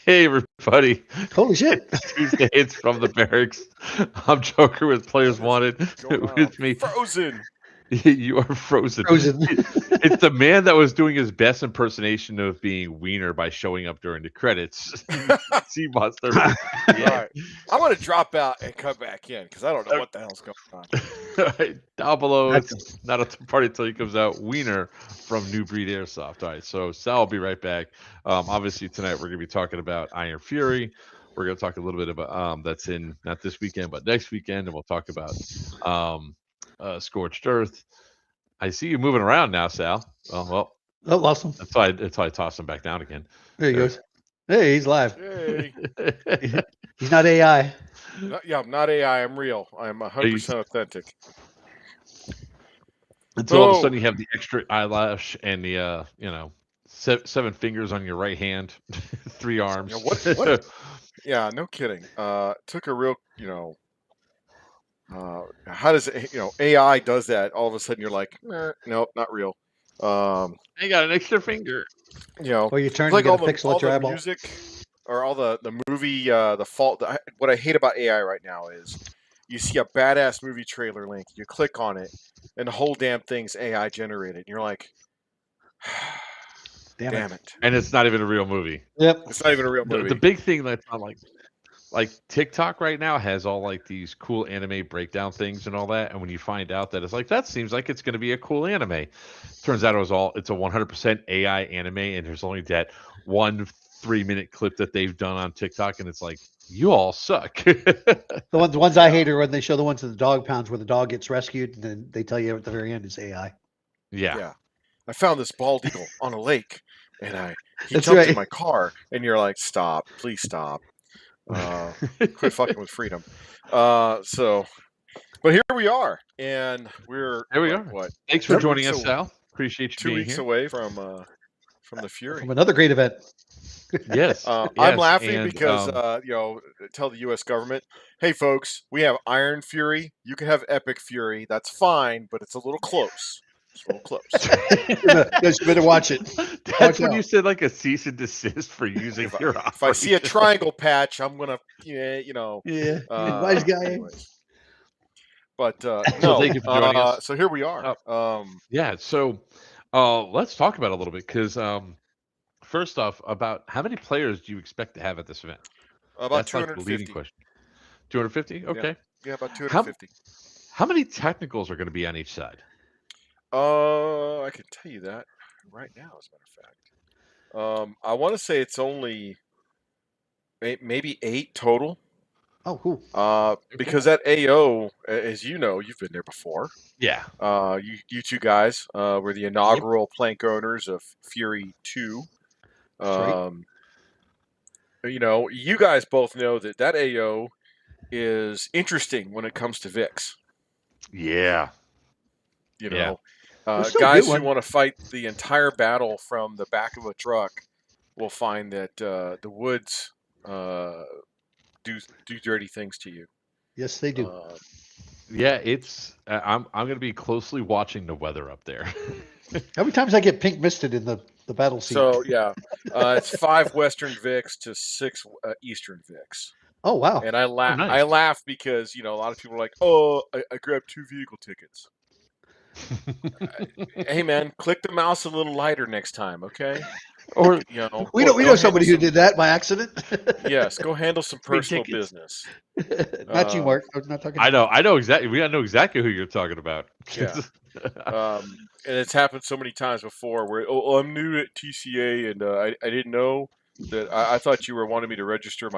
Hey, everybody. Holy shit. It's Tuesday. It's from the barracks. I'm Joker with Players What is Wanted. going on? With me, Frozen. you are frozen. Frozen. It's the man that was doing his best impersonation of being Wiener by showing up during the credits. Zmonster. All Yeah. right. I'm going to drop out and come back in because I don't know what the hell's going on. All right. Down below, Gotcha. it's not a party until he comes out. Wiener from New Breed Airsoft. All right. So Sal will be right back. Obviously, tonight we're going to be talking about Iron Fury. We're going to talk a little bit about that's in not this weekend, but next weekend. And we'll talk about Scorched Earth. I see you moving around now, Sal. Well, Oh, lost him. that's why I tossed him back down again. There he goes. Hey, he's live. Hey. He's not AI. I'm not AI. I'm real. I'm Are you- 100% authentic. Until all of a Oh. sudden you have the extra eyelash and the seven fingers on your right hand, three arms. You know, what? Yeah, no kidding. Took a real, how does it, AI does that. All of a sudden you're like, nope, not real. I got an extra finger. Or you turn It's like and all get a pixel all at your the eyeball. music or all the movie, the fault. What I hate about AI right now is you see a badass movie trailer link, you click on it, and the whole damn thing's AI generated. And you're like, damn it. And it's not even a real movie. Yep. It's not even a real movie. The big thing that's on like TikTok right now has all like these cool anime breakdown things and all that. And when you find out that it's like that seems like it's going to be a cool anime, turns out it's a 100% AI anime, and there's only that 1 3-minute clip that they've done on TikTok, and it's like you all suck. The ones I hate are when they show the ones of the dog pounds where the dog gets rescued and then they tell you at the very end it's AI. Yeah. I found this bald eagle on a lake, and he That's jumped in right. my car, and you're like, stop, please stop. Quit fucking with freedom. But here we are, and we're There we like are. what? Thanks for Two joining weeks us, Sal. Appreciate you 2 being weeks here. away from the Fury. From another great event. Yes. I'm Yes, laughing and because tell the U.S. government, hey folks, we have Iron Fury. You can have Epic Fury. That's fine, but it's a little close. It's a little close. Yes, you better watch it. That's Watch when out. you said like a cease and desist for using your If I see a operation. triangle patch, I'm gonna, Yeah. Wise guy. anyways. But So no. thank you for joining us. So here we are. Yeah, so let's talk about it a little bit because first off, about how many players do you expect to have at this event? About That's like the leading 250. question. 250? Okay. Yeah, about How 250. how many technicals are going to be on each side? I can tell you that right now, as a matter of fact. I want to say it's only maybe 8 total. Oh, cool. Because that AO, as you know, you've been there before. Yeah. You two guys were the inaugural plank owners of Fury 2. That's right. You guys both know that AO is interesting when it comes to VIX. Yeah. You Yeah. know, We'll still guys get who one. want to fight the entire battle from the back of a truck will find that the woods do dirty things to you. Yes, they do. Yeah, it's I'm going to be closely watching the weather up there. How many times I get pink misted in the battle scene? So yeah, it's 5 Western VIX to 6 Eastern VIX. Oh, wow. And I laugh. nice. I laugh because a lot of people are like, "Oh, I grabbed 2 vehicle tickets." Hey man, click the mouse a little lighter next time, okay? Or We go know somebody handle who some- did that by accident. Yes, go handle some Free personal tickets. business. Not you, Mark. I'm not talking. I know exactly. We know exactly who you're talking about. Yeah. And it's happened so many times before where I'm new at TCA and I didn't know that I thought you were wanting me to register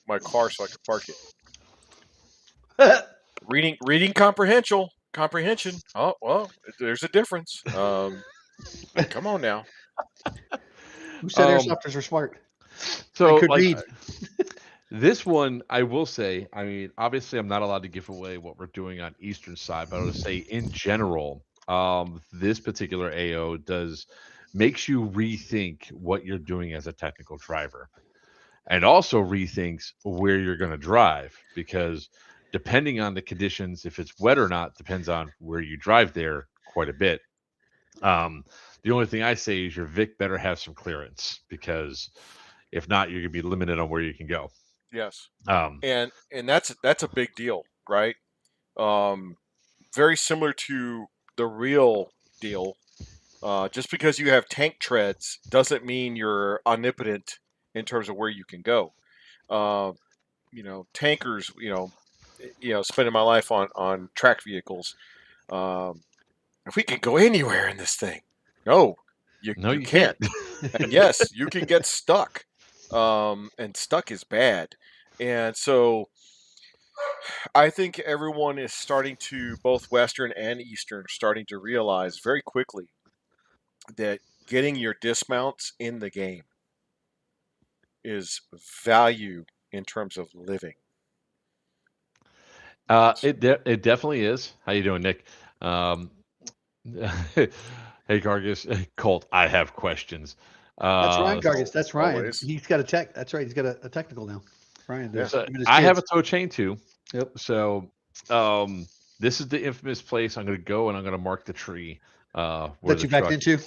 my car so I could park it. Reading comprehension. Oh well, there's a difference. Come on now. Who said airsofters are smart? So They could like read. this one, I will say. I mean, obviously, I'm not allowed to give away what we're doing on Eastern side, but I would say in general, this particular AO makes you rethink what you're doing as a technical driver, and also rethinks where you're going to drive because depending on the conditions, if it's wet or not, depends on where you drive there quite a bit. Um, the only thing I say is your Vic better have some clearance because If not, you're going to be limited on where you can go. Yes, Um, and that's a big deal, right? Um, very similar to the real deal. Just because you have tank treads doesn't mean you're omnipotent in terms of where you can go. Uh, tankers. Spending my life on track vehicles. Um, if we can go anywhere in this thing, no, you no, you you can't. can't. And yes, you can get stuck, and stuck is bad. And so I think everyone is starting to, both Western and Eastern, starting to realize very quickly that getting your dismounts in the game is value in terms of living. It definitely is. How you doing, Nick? Um, hey, Gargus, Colt. I have questions. That's Ryan So, Gargis. That's Ryan. Always. He's got a tech. That's right. He's got a technical now. Ryan Yeah. does. so Him and his I have a kids. tow chain too. Yep. So, this is the infamous place I'm going to go, and I'm going to mark the tree where That the you backed truck into?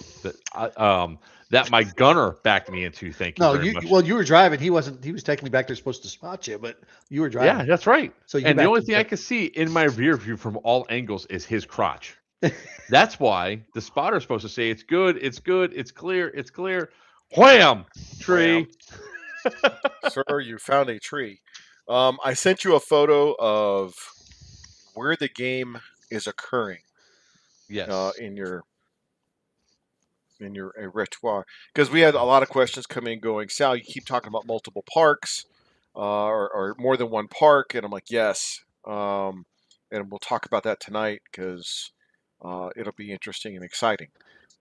that my gunner backed me into. Thank you No, very much. well, you were driving. He wasn't. He was technically back there supposed to spot you, but you were driving. Yeah, that's right. So you And the backed only thing I into can see in my rear view from all angles is his crotch. That's why the spotter's supposed to say it's good, it's good, it's clear, it's clear. Wham! Wham. Tree. Sir, you found a tree. I sent you a photo of where the game is occurring Yes. in your repertoire, because we had a lot of questions come in going, Sal, you keep talking about multiple parks, or more than one park, and I'm like, yes, and we'll talk about that tonight because it'll be interesting and exciting.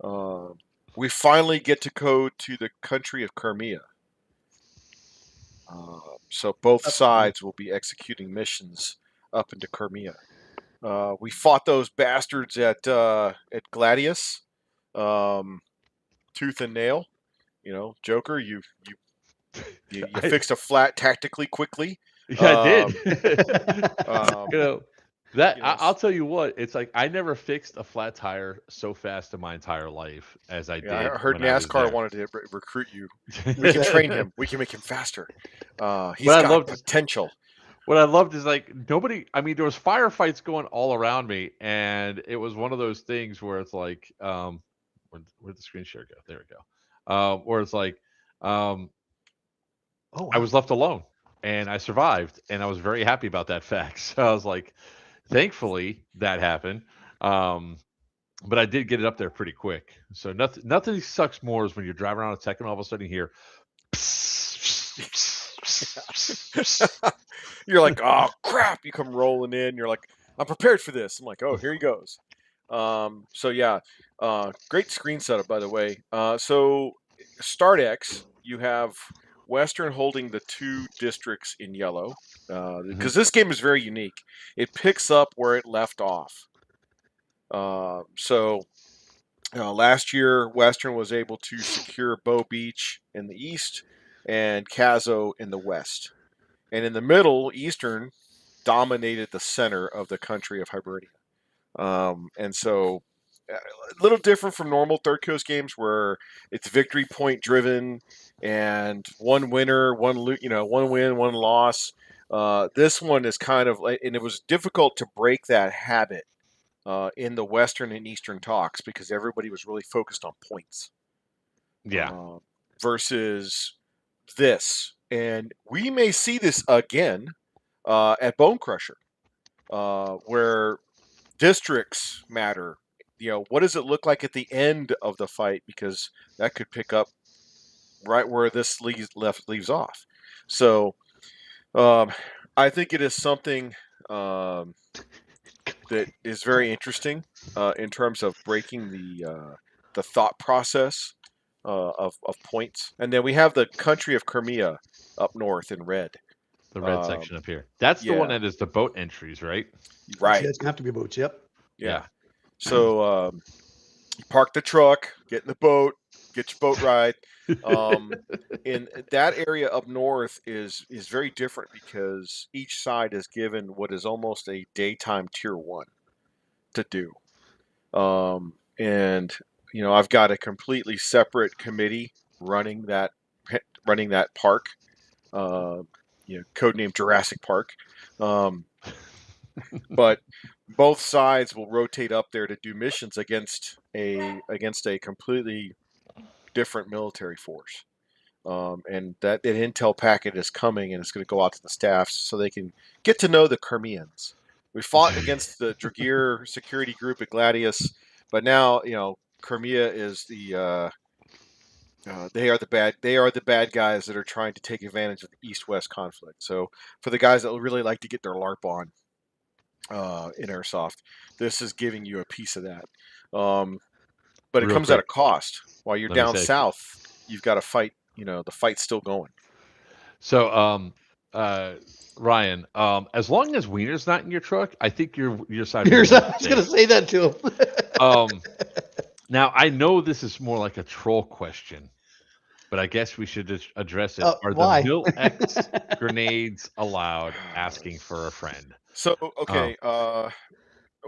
Uh, we finally get to go to the country of Crimea. So both sides will be executing missions up into Crimea. We fought those bastards at Gladius, um, tooth and nail. Joker, you I, fixed a flat tactically quickly. yeah, I did. Um, um, you know, that you know, I'll tell you what, it's like I never fixed a flat tire so fast in my entire life as I yeah, did I heard when I was NASCAR there. wanted to recruit you. We can train him. We can make him faster. He's What I got loved potential. what I loved is like nobody. I mean, there was firefights going all around me, and it was one of those things where it's like, where'd the screen share go? There we go. Where it's like, um, Oh I wow. was left alone, and I survived, and I was very happy about that fact. So I was like, thankfully that happened. Um, but I did get it up there pretty quick. So nothing sucks more is when you're driving around a tech and all of a sudden you hear. You're like, oh crap! You come rolling in. You're like, I'm prepared for this. I'm like, oh, here he goes. So yeah, great screen setup, by the way. So StartX, you have Western holding the two districts in yellow, Mhm. because this game is very unique. It picks up where it left off. So last year, Western was able to secure Bow Beach in the east and Cazo in the west. And in the middle, Eastern dominated the center of the country of Hibernia. And so, a little different from normal Third Coast games where it's victory point driven and one winner, one win, one loss. This one is kind of like, and it was difficult to break that habit in the Western and Eastern talks because everybody was really focused on points Yeah. uh, versus this. And we may see this again at Bone Crusher, where districts matter. What does it look like at the end of the fight? Because that could pick up right where this leaves off. So I think it is something that is very interesting in terms of breaking the thought process of points. And then we have the country of Crimea up north in red. The red Um, section up here. That's the one yeah, that is the boat entries, right? Actually, right. that's gonna have to be boats. Yep. Yeah. Yeah. So you park the truck, get in the boat, get your boat ride. Um, in that area up north is very different because each side is given what is almost a daytime tier one to do. And I've got a completely separate committee running that running that park, codenamed Jurassic Park. But both sides will rotate up there to do missions against a completely different military force. And that an intel packet is coming, and it's going to go out to the staffs so they can get to know the Crimeans. We fought against the Dragir security group at Gladius, but now Crimea is they are the bad guys that are trying to take advantage of the East-West conflict. So for the guys that really like to get their LARP on in Airsoft, this is giving you a piece of that. But it Real comes at a quick, cost. While you're let me down say. south, you've got to fight. The fight's still going. So, Ryan, as long as Wiener's not in your truck, I think your side. I Will was be going to say that to him. Now I know this is more like a troll question, but I guess we should just address it. Are Why? the Mil-X grenades allowed? Asking for a friend. So okay,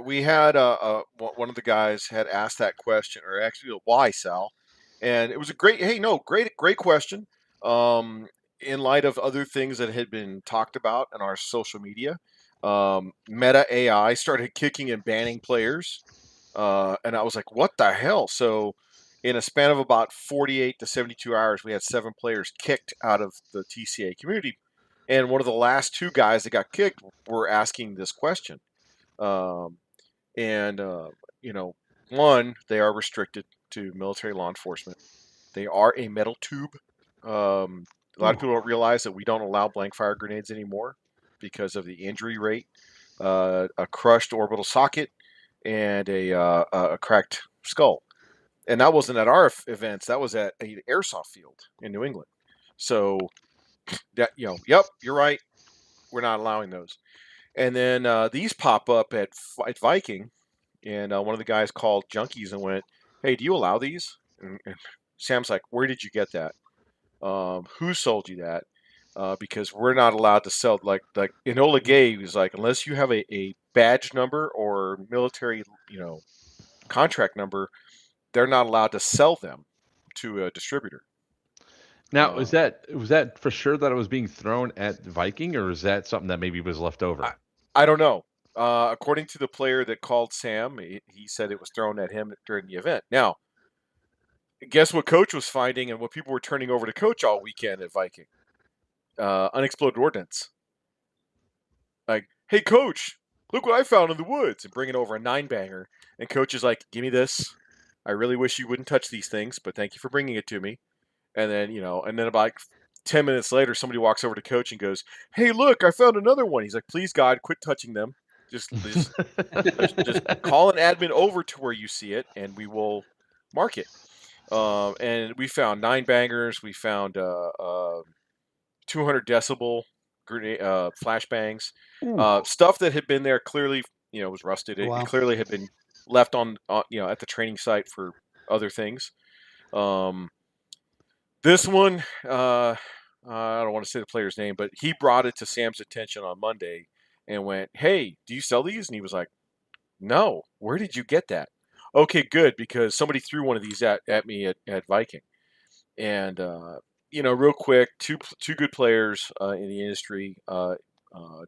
we had one of the guys had asked that question, or actually, why, Sal? And it was a great question. In light of other things that had been talked about in our social media, Meta AI started kicking and banning players, and I was like, "What the hell?" So, in a span of about 48 to 72 hours, we had 7 players kicked out of the TCA community, and one of the last 2 guys that got kicked were asking this question. Um, and one, they are restricted to military law enforcement. They are a metal tube. A lot of people don't realize that we don't allow blank fire grenades anymore because of the injury rate, a crushed orbital socket, and a cracked skull. And that wasn't at our events. That was at an airsoft field in New England. So that yep, you're right. We're not allowing those. And then these pop up at Viking, and one of the guys called Junkies and went, "Hey, do you allow these?" And Sam's like, "Where did you get that? Who sold you that? Because we're not allowed to sell." Like Enola Gay, he was like, "Unless you have a badge number or military, contract number, they're not allowed to sell them to a distributor." Now, was that for sure that it was being thrown at Viking, or is that something that maybe was left over? I don't know. According to the player that called Sam, he said it was thrown at him during the event. Now, guess what Coach was finding and what people were turning over to Coach all weekend at Viking? Unexploded ordnance. Like, "Hey, Coach, look what I found in the woods," and bringing over a 9-banger. And Coach is like, "Give me this. I really wish you wouldn't touch these things, but thank you for bringing it to me." And then about 10 minutes later, somebody walks over to Coach and goes, "Hey, look, I found another one." He's like, "Please, God, quit touching them. Just call an admin over to where you see it, and we will mark it." And we found 9-bangers. We found 200 decibel grenade, flashbangs, stuff that had been there clearly, was rusted. It clearly had been left on at the training site for other things. This one, I don't want to say the player's name, but he brought it to Sam's attention on Monday and went, "Hey, do you sell these?" And he was like, "No. Where did you get that?" "Okay, good, because somebody threw one of these at me at Viking." And real quick, two good players in the industry,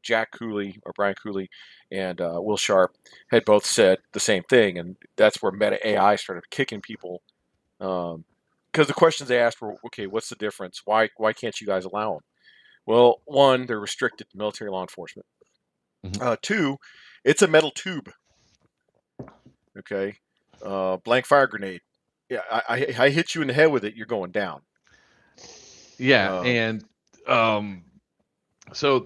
Jack Cooley or Brian Cooley and Will Sharp, had both said the same thing, and that's where Meta AI started kicking people. Because the questions they asked were, "Okay, what's the difference? Why can't you guys allow them?" Well, one, they're restricted to military law enforcement. Mm-hmm. Two, it's a metal tube. Okay, blank fire grenade. Yeah, I hit you in the head with it, you're going down. Yeah, and so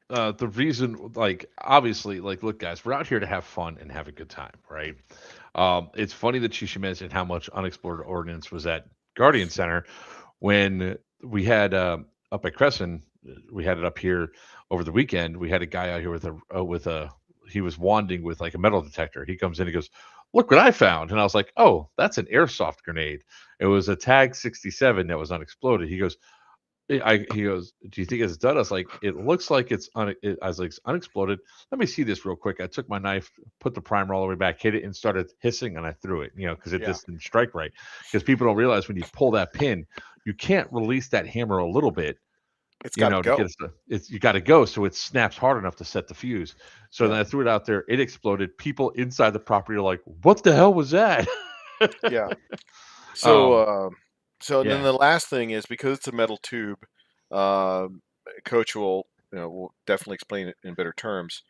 the reason, like, obviously, like, look, guys, we're out here to have fun and have a good time, right? It's funny that she mentioned how much unexplored ordnance was at Guardian Center when we had up at Crescent. We had it up here over the weekend. We had a guy out here with a he was wanding with like a metal detector. He comes in, he goes, "Look what I found," and I was like, "Oh, that's an airsoft grenade." It was a Tag 67 that was unexploded. He goes, He goes, "Do you think it's done?" I was like, "It looks like I was like, "It's unexploded. Let me see this real quick." I took my knife, put the primer all the way back, hit it, and started hissing, and I threw it. Because it Yeah. just didn't strike right. Because people don't realize when you pull that pin, you can't release that hammer a little bit. It's got to To go. get you got to go, so it snaps hard enough to set the fuse. So then Yeah. I threw it out there. It exploded. People inside the property are like, "What the hell was that?" Yeah. So, Um, and then yeah. the last thing is because it's a metal tube, Coach will definitely explain it in better terms.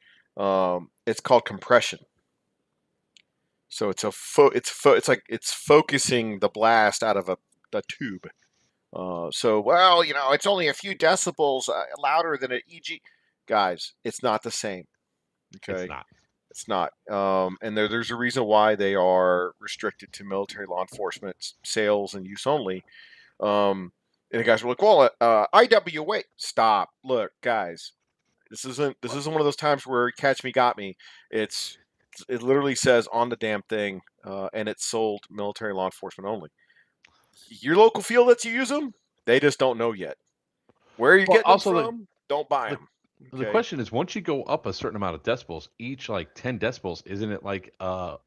It's called compression. So it's it's focusing the blast out of a tube. So it's only a few decibels louder than an EG. Guys, it's not the same. It's Okay, not. it's not. And there's a reason why they are restricted to military law enforcement sales and use only. And the guys were like, "Well, IWA, stop! Look, guys, this isn't one of those times where catch me, got me. It literally says on the damn thing, and it's sold military law enforcement only. Your local field lets you use them. They just don't know yet. Where are you Well, getting them also from? Don't buy the them. the Okay. question is, once you go up a certain amount of decibels, each like 10 decibels, isn't it like a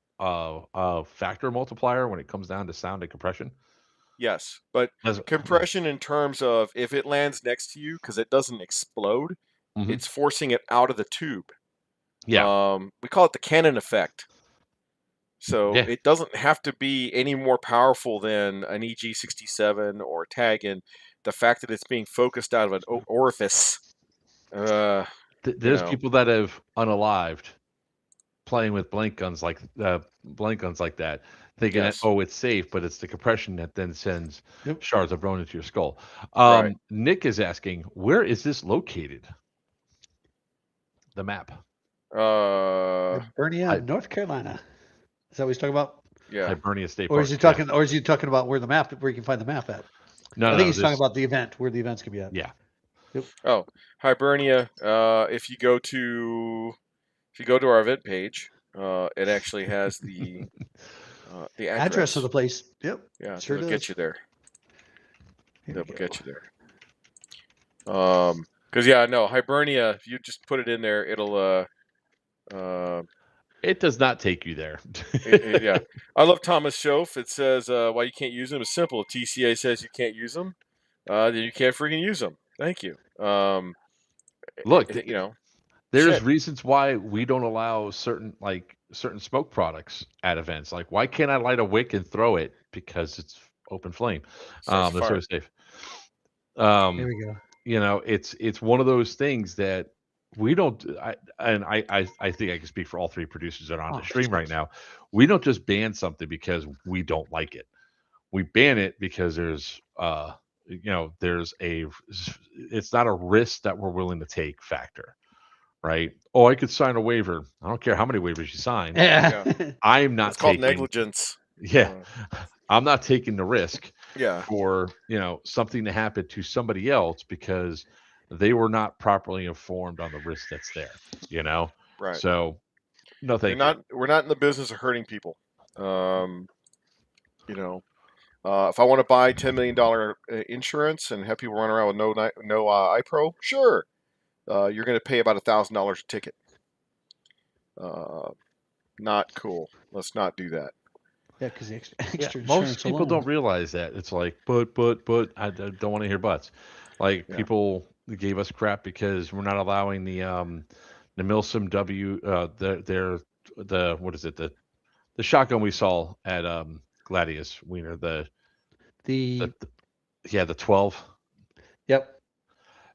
factor multiplier when it comes down to sound and compression? Yes, but Yeah. compression in terms of if it lands next to you because it doesn't explode, Hmm. it's forcing it out of the tube. Yeah. We call it the cannon effect. So Yeah. it doesn't have to be any more powerful than an EG67 or a Taggin. The fact that it's being focused out of an orifice, uh, you There's know, people that have unalived playing with blank guns like that, thinking that, yes, oh, it's safe, but it's the compression that then sends Yep. shards of bone into your skull. right. Nick is asking, where is this located? The map. Hibernia, Hi- North Carolina. Is that what he's talking about? Yeah. Hibernia State Or is Park. he Yeah. talking? Or is he talking about where you can find the map at? No, I no, think no. he's talking This. about the event, where the events can be at. Yeah. Yep. Oh, Hibernia. If you go to our event page, it actually has the Address of address. the place. Yep. Yeah, Sure that'll does. get you there. Here That'll we go. get you there. Because yeah, no, Hibernia. If you just put it in there, it'll It does not take you there. yeah. I love Thomas Schoaf. It says why you can't use them is simple. TCA says you can't use them, then you can't freaking use them. Thank you. Look, there's Shit. reasons why we don't allow certain smoke products at events. Like, why can't I light a wick and throw it? Because it's open flame. Starts a They're so fire. safe. Here we go. It's one of those things that we don't. I think I can speak for all three producers that are on the Oh, stream right now. We don't just ban something because we don't like it. We ban it because there's a it's not a risk that we're willing to take factor, right? Oh, I could sign a waiver. I don't care how many waivers you sign. Yeah. Yeah. I'm It's not called taking negligence. yeah, I'm not taking the risk Yeah. for, something to happen to somebody else because they were not properly informed on the risk that's there, you know? Right. So, no, thank you. We're not in the business of hurting people. Um, if I want to buy $10 million insurance and have people run around with no iPro, sure, you're going to pay about $1,000 a ticket. Not cool. Let's not do that. Yeah, because the extra Yeah, insurance most people alone. don't realize that. It's like, I don't want to hear buts. Like, Yeah. people gave us crap because we're not allowing the Milsim W the what is it, the shotgun we saw at Gladius Wiener, The the yeah, the 12, yep.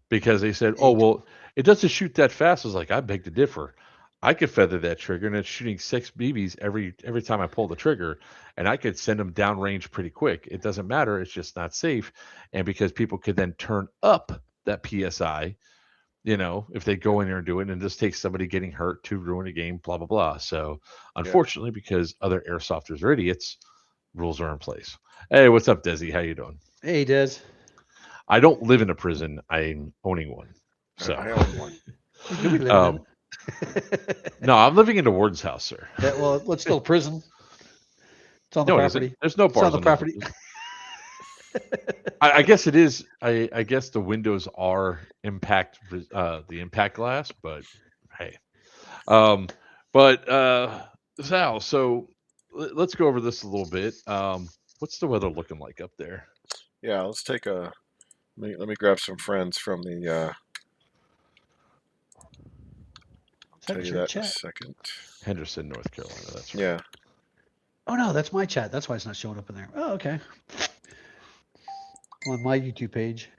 because they said, oh, 8. well, it doesn't shoot that fast. I was like, I beg to differ. I could feather that trigger, and it's shooting 6 BBs every time I pull the trigger, and I could send them downrange pretty quick. It doesn't matter. It's just not safe, and because people could then turn up that PSI, if they go in there and do it, and just take somebody getting hurt to ruin a game, blah blah blah. So, Yeah. unfortunately, because other airsofters are idiots, rules are in place. Hey, what's up, Desi? How you doing? Hey, Des. I don't live in a prison. I'm owning one. So, I own one. You could be living in um, no, I'm living in the warden's house, sir. Yeah, well, it's still prison. It's on the No, it isn't. property. There's no It's on bars the on this. property. I guess it is. I guess the windows are the impact glass, but hey. Um, but Sal, so let's go over this a little bit. What's the weather looking like up there? Yeah, let's take a. Let me grab some friends from the. I'll tell That's you your that in a chat. second. Henderson, North Carolina. That's right. Yeah. Oh no, that's my chat. That's why it's not showing up in there. Oh, okay. On my YouTube page.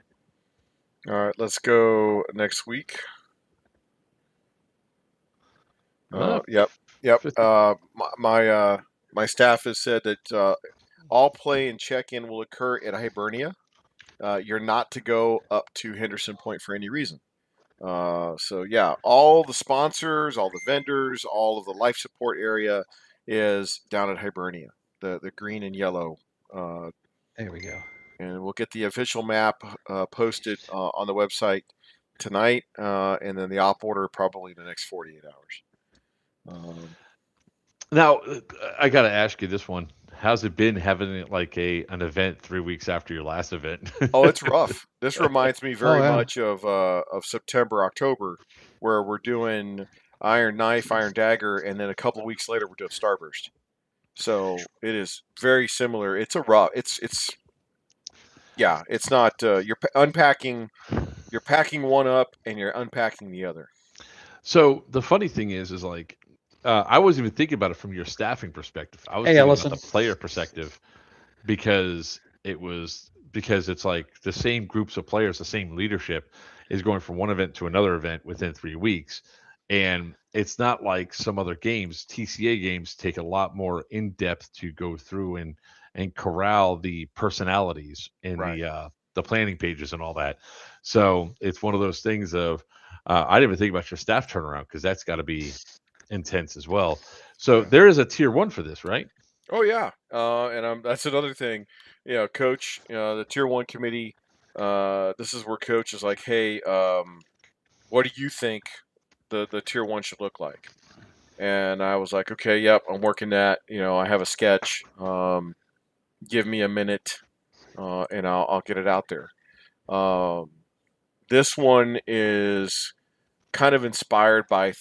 All right, let's go next week. Uh, Yep, yep. 50. My staff has said that all play and check-in will occur at Hibernia. You're not to go up to Henderson Point for any reason. So yeah, all the sponsors, all the vendors, all of the life support area is down at Hibernia, the green and yellow. Uh, There we go. and we'll get the official map posted on the website tonight, and then the op order probably in the next 48 hours. Now, I got to ask you this one. How's it been having like an event 3 weeks after your last event? Oh, it's rough. This reminds me Oh very yeah. much of September, October, where we're doing Iron Knife, Iron Dagger, and then a couple of weeks later we're doing Starburst. So it is very similar. It's a rough. It's yeah. It's not. You're unpacking. You're packing one up and you're unpacking the other. So the funny thing is like, I wasn't even thinking about it from your staffing perspective. I was Hey, thinking about Ellison. the player perspective because it's like the same groups of players, the same leadership is going from one event to another event within 3 weeks, and it's not like some other games. TCA games take a lot more in depth to go through and corral the personalities in Right. the planning pages and all that. So it's one of those things of I didn't even think about your staff turnaround because that's got to be intense as well. So Yeah. there is a tier one for this, right? Oh yeah. And that's another thing. Coach. The Tier 1 committee. This is where Coach is like, hey, what do you think the Tier 1 should look like? And I was like, okay, yep, I'm working that. I have a sketch. Give me a minute, and I'll get it out there. Um, this one is kind of inspired by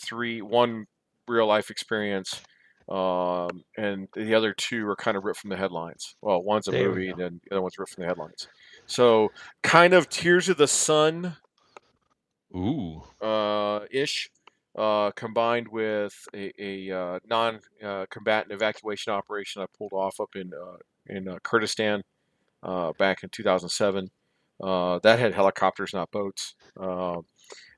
one real life experience, and the other two are kind of ripped from the headlines. Well, one's a There we movie, go. and then the other one's ripped from the headlines. So, kind of Tears of the Sun Ooh. ish, combined with a non-combatant evacuation operation I pulled off up in Kurdistan back in 2007. That had helicopters, not boats.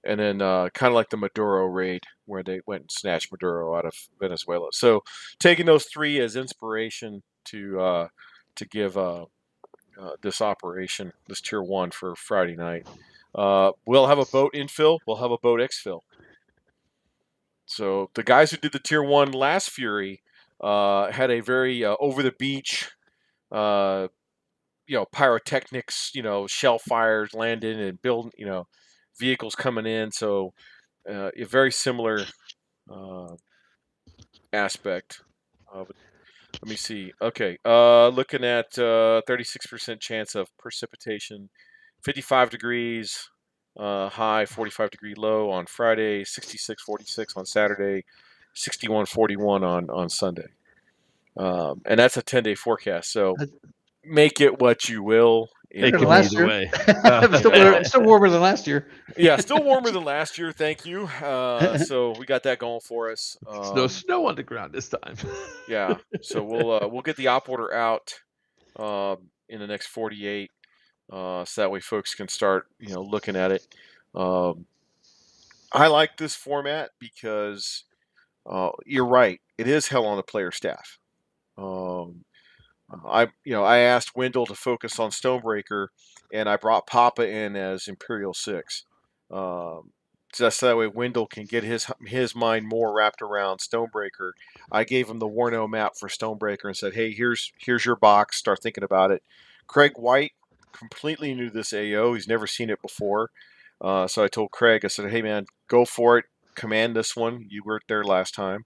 And then kind of like the Maduro raid, where they went and snatched Maduro out of Venezuela. So, taking those three as inspiration to give this operation, this Tier 1 for Friday night. We'll have a boat infill. We'll have a boat exfil. So the guys who did the Tier 1 last Fury had a very over the beach, uh, pyrotechnics, shell fires landing and building, vehicles coming in. So a very similar uh, aspect. Let me see. Okay, looking at 36% chance of precipitation, 55 degrees high, 45-degree low on Friday, 66-46 on Saturday, 61-41 on Sunday. And that's a 10-day forecast. So make it what you will. It Better than could be last either year. way. Still warmer than last year. Yeah, still warmer than last year. Thank you. So we got that going for us. It's no snow on the ground this time. Yeah. So we'll get the op order out in the next 48, so that way folks can start looking at it. Um, I like this format because you're right. It is hell on the player staff. Um, I asked Wendell to focus on Stonebreaker, and I brought Papa in as Imperial 6. Just that way Wendell can get his mind more wrapped around Stonebreaker. I gave him the Warno map for Stonebreaker and said, "Hey, here's your box. Start thinking about it." Craig White completely new to this AO. He's never seen it before. So I told Craig, I said, "Hey man, go for it. Command this one. You weren't there last time."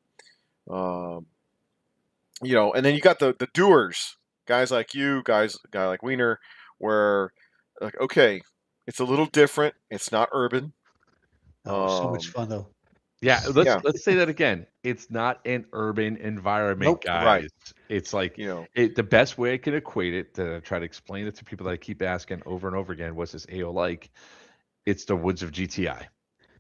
Um, and then you got the doers, guys like you, guy like Wiener. where like, okay, it's a little different. It's not urban. Oh, so much Um, fun though. Yeah, yeah, let's say that again. It's not an urban environment, Nope. right. guys. It's like You know, the best way I can equate it to try to explain it to people that I keep asking over and over again, what's this AO like? It's the woods of GTI,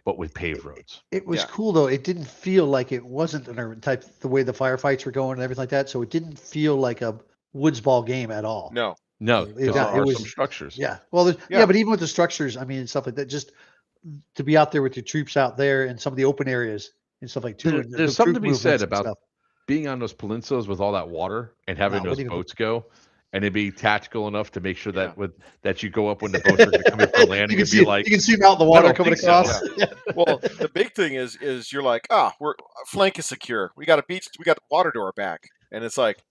but with paved roads. It was yeah, cool though. It didn't feel like it wasn't an urban type the way the firefights were going and everything like that. So it didn't feel like a woods ball game at all. no, No, because there It are some was structures. yeah. Well, yeah, but even with the structures, I mean, and stuff like that, just to be out there with your troops out there and some of the open areas and stuff like too, and the There's something troop to be said movements and about stuff. being on those peninsulas with all that water and having No, those wouldn't even. boats go, and it be tactical enough to make sure yeah, that you go up when the boats are going to come in for landing and be like, You can see them out in the I water don't coming think so. across. yeah. Well, the big thing is you're like, we're flank is secure. We got a beach. We got water to our back, and it's like,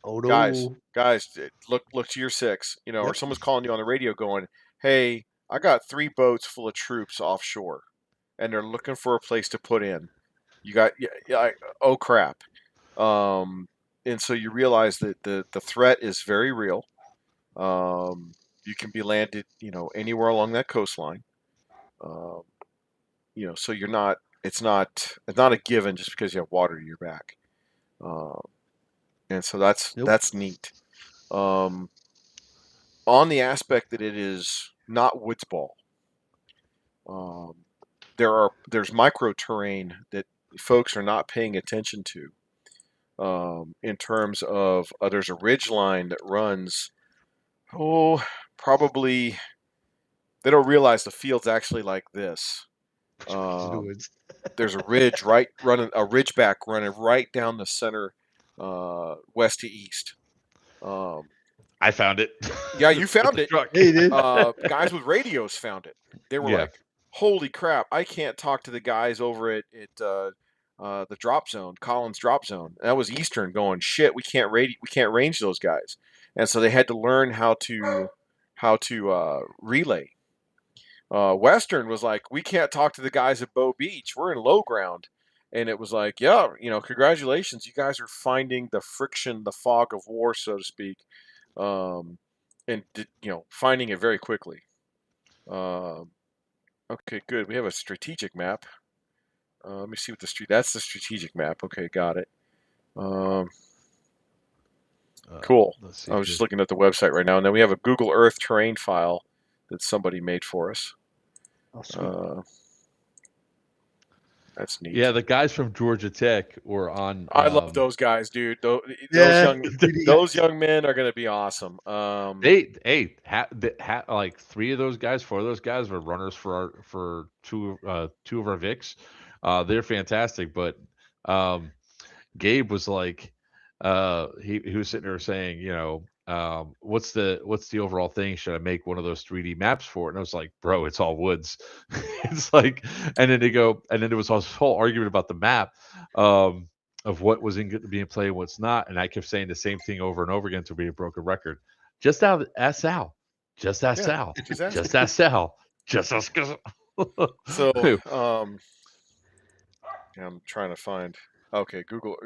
Oh guys, no. look to your six. You know, or Yep. someone's calling you on the radio, going, "Hey, I got 3 boats full of troops offshore, and they're looking for a place to put in. You got, oh crap." Um, and so you realize that the threat is very real. You can be landed, anywhere along that coastline. Um, so you're not. It's not a given just because you have water to your back. Um, and so that's Nope. that's neat. Um, on the aspect that it is not woods ball, um, there's micro terrain that folks are not paying attention to. In terms of there's a ridge line that runs, probably they don't realize the field's actually like this. Um, there's a ridge a ridge back running right down the center, west to east. Um, I found it. yeah, you With found the it. truck. Hey, dude. Guys with radios found it. They were Yeah. like, "Holy crap! I can't talk to the guys over at the drop zone, Collins drop zone." And that was Eastern going, "Shit, we can't range those guys," and so they had to learn how to relay. Western was like, "We can't talk to the guys at Bow Beach. We're in low ground." And it was like, yeah, congratulations, you guys are finding the friction, the fog of war, so to speak, um, and finding it very quickly. Um, okay, good. We have a strategic map. Let me see what the street. That's the strategic map. Okay, got it. Um, cool. Let's see I was here. just looking at the website right now, and then we have a Google Earth terrain file that somebody made for us. Oh, sweet. That's neat. Yeah, the guys from Georgia Tech were on. I love those guys, dude. Those Yeah. young men are going to be awesome. Like 4 of those guys were runners for two of our Vics. They're fantastic, but Gabe was like, he was sitting there saying, what's the overall thing? Should I make one of those 3D maps for it? And I was like, bro, it's all woods. It's like, and then there was this whole argument about the map, of what was being played and what's not. And I kept saying the same thing over and over again until we broke a record. Just ask Sal. Just ask Yeah, Sal. just ask Just him. ask Sal. Just ask. So, I'm trying to find. Okay, Google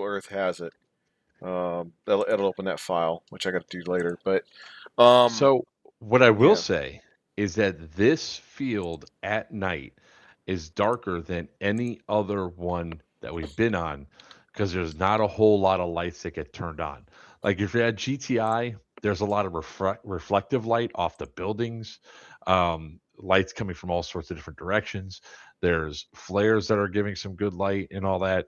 Earth has it. It'll open that file, which I got to do later. But, So what I will yeah, say is that this field at night is darker than any other one that we've been on because there's not a whole lot of lights that get turned on. Like if you're at GTI, there's a lot of reflective light off the buildings, lights coming from all sorts of different directions. There's flares that are giving some good light and all that.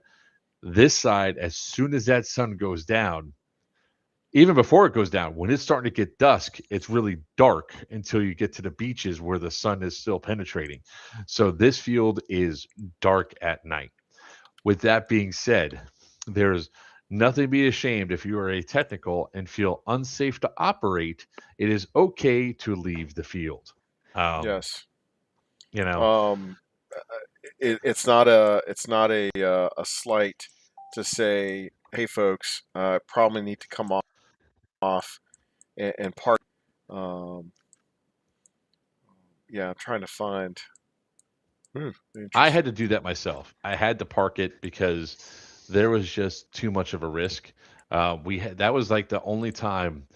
This side, as soon as that sun goes down, even before it goes down, when it's starting to get dusk, it's really dark until you get to the beaches where the sun is still penetrating. So this field is dark at night. With that being said, there's nothing to be ashamed if you are a technical and feel unsafe to operate. It is okay to leave the field. Um, yes. you know, Um, it's not a slight to say, hey, folks, probably need to come off and park. Um, yeah, I'm trying to find. I Interesting. had to do that myself. I had to park it because there was just too much of a risk. That was like the only time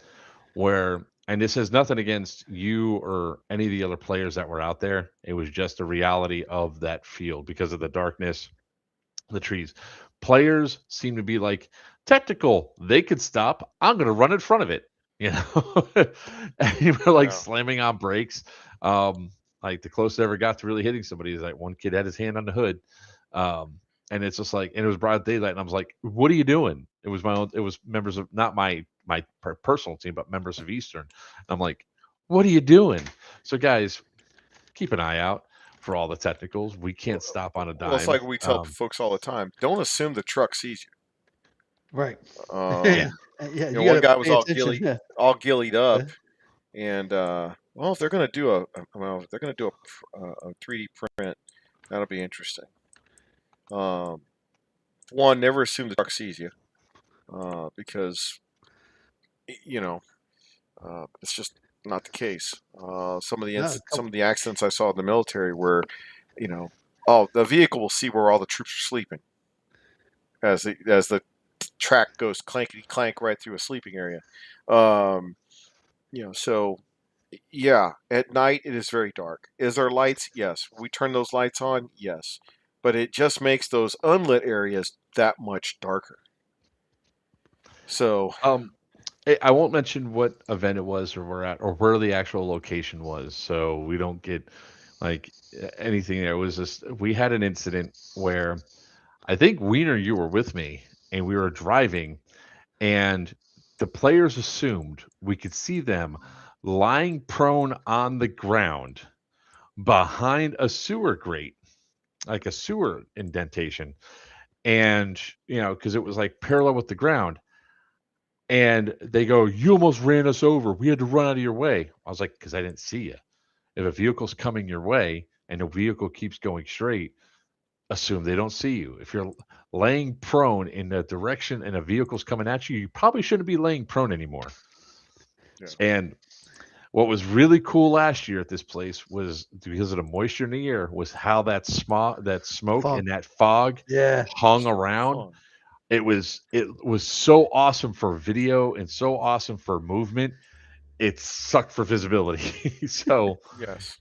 where and this has nothing against you or any of the other players that were out there. It was just a reality of that field because of the darkness, the trees. Players seem to be like technical. They could stop. I'm going to run in front of it. You know, and you were like Yeah. slamming on brakes. Um, like the closest I ever got to really hitting somebody is like one kid had his hand on the hood. And it's just like, and it was broad daylight, and I was like, "What are you doing?" It was my own. It was members of not my personal team, but members of Eastern. And I'm like, "What are you doing?" So guys, keep an eye out for all the technicals. We can't stop on a Well, it's dime. like we tell folks all the time: don't assume the truck sees Right. you. Yeah. Yeah, You know, you got one to guy was pay attention. Yeah. all gillied up, Uh, and well, if they're going to do if they're going to do a 3D print, that'll be interesting. Um, One, never assume the truck sees you, because you know it's just not the case. no, Some of the accidents I saw in the military where, you know, oh, the vehicle will see where all the troops are sleeping as the track goes clankety clank right through a sleeping area. Um, so yeah, at night it is very dark. Is there lights? Yes. We turn those lights on? Yes. But it just makes those unlit areas that much darker. So Um, I won't mention what event it was or where at or where the actual location was, so we don't get like anything there. It was just we had an incident where I think Wiener, you were with me, and we were driving, and the players assumed we could see them lying prone on the ground behind a sewer grate, like a sewer indentation, and because it was like parallel with the ground. And they go, "You almost ran us over. We had to run out of your way." I was like, "Because I didn't see you. If a vehicle's coming your way and a vehicle keeps going straight, assume they don't see you. If you're laying prone in the direction and a vehicle's coming at you, you probably shouldn't be laying prone anymore." yeah, And what was really cool last year at this place was because of the moisture in the air, was how that smoke, fog. and that fog Yeah. hung so around. fun. It was so awesome for video and so awesome for movement. It sucked for visibility. So Yes.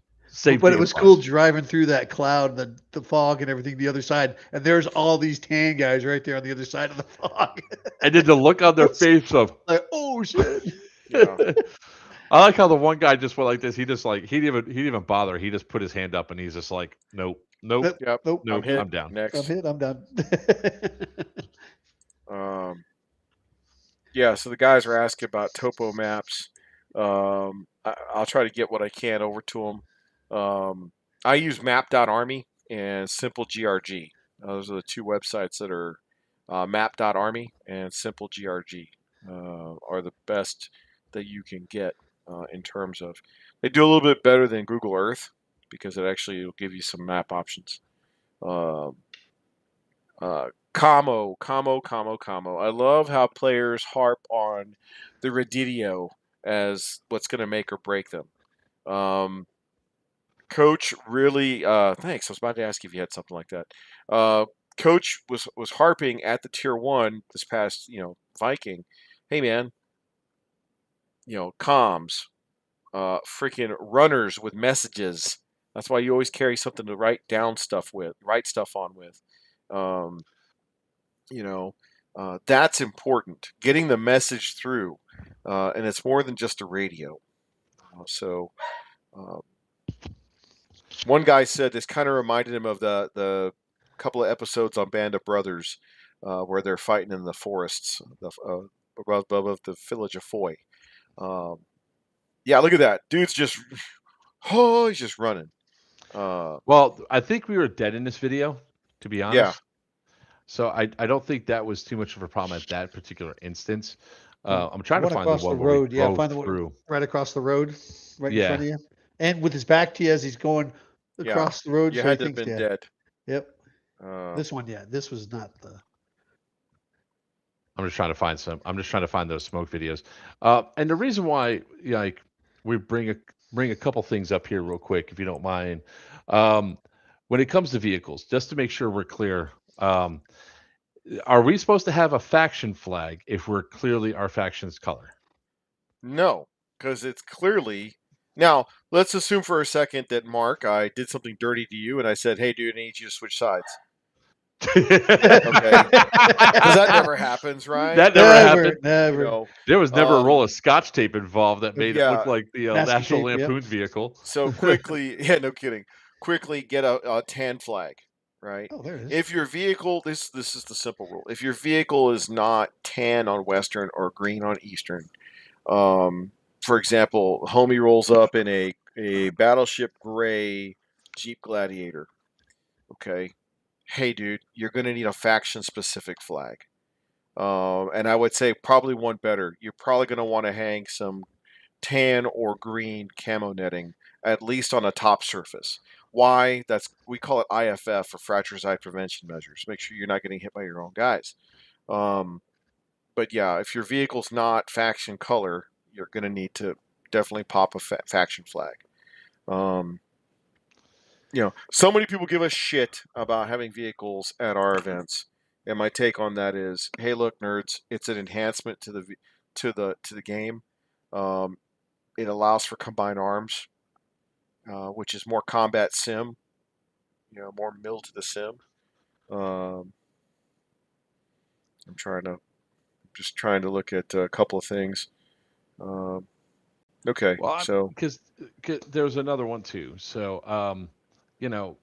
But safety it a was cool must. driving through that cloud, the fog and everything, the other side, and there's all these tan guys right there on the other side of the fog. And then the look on their It's face of like, oh shit. Yeah. I like how the one guy just went like this. He just like he didn't even bother. He just put his hand up and he's just like, "Nope, nope, Nope, Yep. nope, I'm nope, hit. I'm down." I'm Next. hit. I'm done. Um, yeah. So the guys are asking about topo maps. I'll try to get what I can over to them. I use map.army and simple grg. Those are the two websites that are map.army and simple grg are the best that you can get in terms of. They do a little bit better than Google Earth because it actually will give you some map options. Um, Camo. I love how players harp on the Redidio as what's going to make or break them. Um, Coach really, thanks. I was about to ask you if you had something like that. Coach was harping at the tier one this past, Viking. Hey man, comms, freaking runners with messages. That's why you always carry something to write stuff on with. Um, you know that's important, getting the message through, and it's more than just a radio. So uh, one guy said this kind of reminded him of the couple of episodes on Band of Brothers, where they're fighting in the forests above the village of Foy. um, yeah, look at that dude's just oh, he's just running. uh, Well, I think we were dead in this video, to be yeah, honest. So I don't think that was too much of a problem at that particular instance. The I'm the trying to one find the across the one where we road, yeah, drove find the one through. right across the road, right in front Yeah, of you, and with his back to you as he's going yeah, across the road, you so he had to have thinks, been yeah, dead. yep. uh, This one, yeah, this was not the. I'm just trying to find some. I'm just trying to find those smoke videos. And the reason why, like, we bring a couple things up here real quick, if you don't mind. Um, when it comes to vehicles, just to make sure we're clear, are we supposed to have a faction flag if we're clearly our faction's color? no, because it's clearly now. Let's assume for a second that Mark, I did something dirty to you, and I said, "Hey, dude, I need you to switch sides." Okay, because that never happens, right? That never happened. Never. There was never a roll of Scotch tape involved that made it yeah. look like the Masking National tape, yep. Lampoon's vehicle. So quickly, yeah, no kidding. Quickly get a tan flag, right? Oh, there it is. If your vehicle, this is the simple rule. If your vehicle is not tan on Western or green on Eastern, for example, homie rolls up in a battleship gray Jeep Gladiator. Okay, hey dude, you're gonna need a faction specific flag. And I would say probably one better. You're probably gonna want to hang some tan or green camo netting, at least on a top surface. Why? We call it IFF for fratricide prevention measures. Make sure you're not getting hit by your own guys. But yeah, if your vehicle's not faction color, you're going to need to definitely pop a faction flag. So many people give us shit about having vehicles at our events, and my take on that is, hey, look, nerds, it's an enhancement to the game. It allows for combined arms, which is more combat sim, more mill to the sim. I'm just trying to look at a couple of things. Okay, Well, so because there was another one too. So, you know,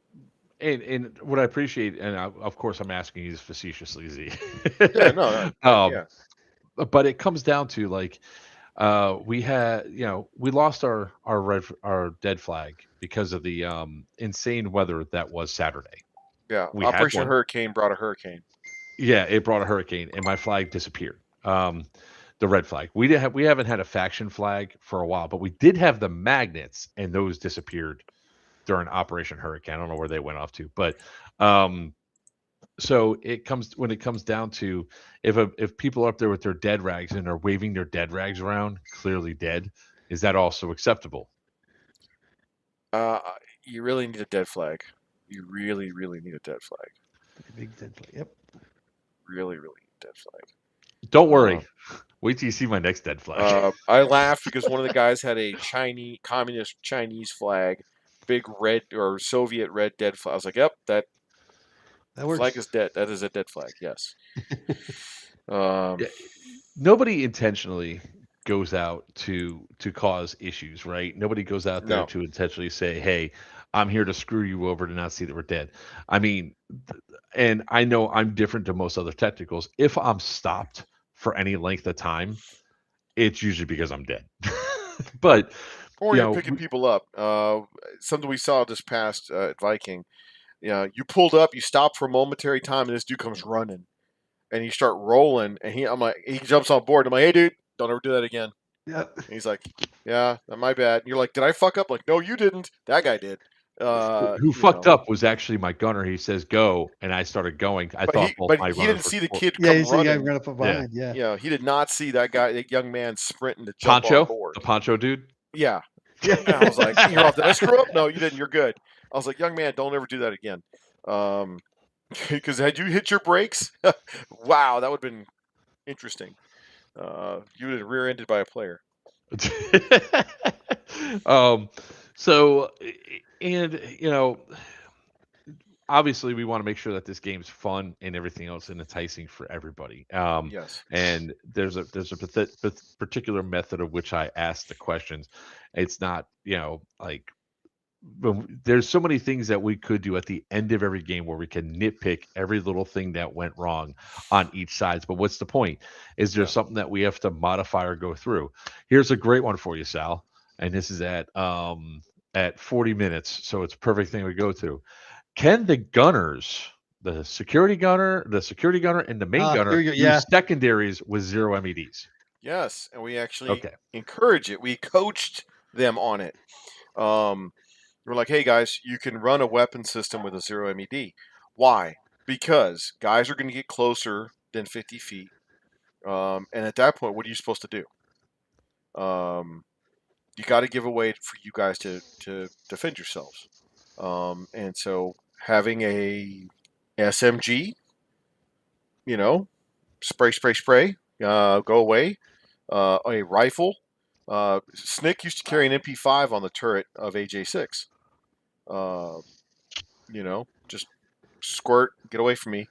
and what I appreciate, and of course I'm asking you this facetiously, Z. yeah, no, um, yeah, but it comes down to like we had, we lost our dead flag because of the insane weather that was Saturday. yeah. We had Operation one. Hurricane brought a hurricane. Yeah, it brought a hurricane, and my flag disappeared. The red flag. We haven't had a faction flag for a while, but we did have the magnets, and those disappeared during Operation Hurricane. I don't know where they went off to, but um, so when it comes down to if people are up there with their dead rags and are waving their dead rags around, clearly dead, is that also acceptable? Uh, you really need a dead flag. You really, really need a dead flag. Big dead flag. Yep. Really, really need a dead flag. Don't worry. Wait till you see my next dead flag. I laughed because one of the guys had a communist Chinese flag, big red or Soviet red dead flag. I was like, "Yep, that That flag works. is dead. That is a dead flag." Yes. Um, Yeah, nobody intentionally goes out to cause issues, right? Nobody goes out there no. to intentionally say, "Hey, I'm here to screw you over to not see that we're dead." I mean, and I know I'm different to most other technicals. If I'm stopped for any length of time, it's usually because I'm dead. But Or you you're know, picking people up. Something we saw this past at Viking. Yeah, you pulled up, you stopped for a momentary time, and this dude comes running, and you start rolling, and he jumps on board. I'm like, "Hey, dude, don't ever do that again." Yep. And he's like, "Yeah, my bad." And you're like, "Did I fuck up?" I'm like, "No, you didn't. That guy did." who fucked up was actually my gunner. He says go, and I started going. I But thought he both but my he runners didn't were. see the kid Yeah, come you see the guy running. run up Yeah, behind. Yeah. He did not see that young man sprinting to the jump on board. poncho dude. Yeah, Yeah. and I was like, "You're off. Did I screw up?" No, you didn't. You're good. I was like, "Young man, don't ever do that again." Because had you hit your brakes, wow, that would have been interesting. You would have rear-ended by a player. um, so and obviously we want to make sure that this game's fun and everything else and enticing for everybody. Yes. And there's a particular method of which I ask the questions. It's not like there's so many things that we could do at the end of every game where we can nitpick every little thing that went wrong on each side. But what's the point? Is there Yeah. something that we have to modify or go through? Here's a great one for you, Sal. And this is at 40 minutes, so it's a perfect thing to go to. Can the gunners, the security gunner, and the main Here gunner you go. use Yeah. secondaries with zero MEDs? Yes, and we actually Okay. encourage it. We coached them on it. Um, we're like, "Hey guys, you can run a weapon system with a zero MED." Why? Because guys are going to get closer than 50 feet, and at that point, what are you supposed to do? You got to give a way for you guys to defend yourselves. And so having a SMG, spray, go away, a rifle, Snick used to carry an MP5 on the turret of AJ6. Just squirt, get away from me.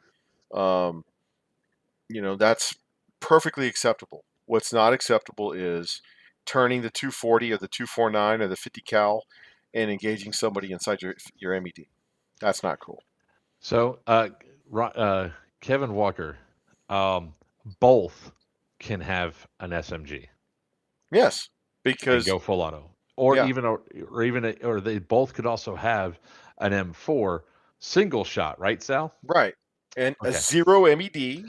Um, that's perfectly acceptable. What's not acceptable is turning the 240 or the 249 or the 50 cal and engaging somebody inside your MED. That's not cool. So, Kevin Walker, um, both can have an SMG Yes, and because go full auto, or yeah, even or they both could also have an M4 single shot, right, Sal? right. And a Okay. 0 MED.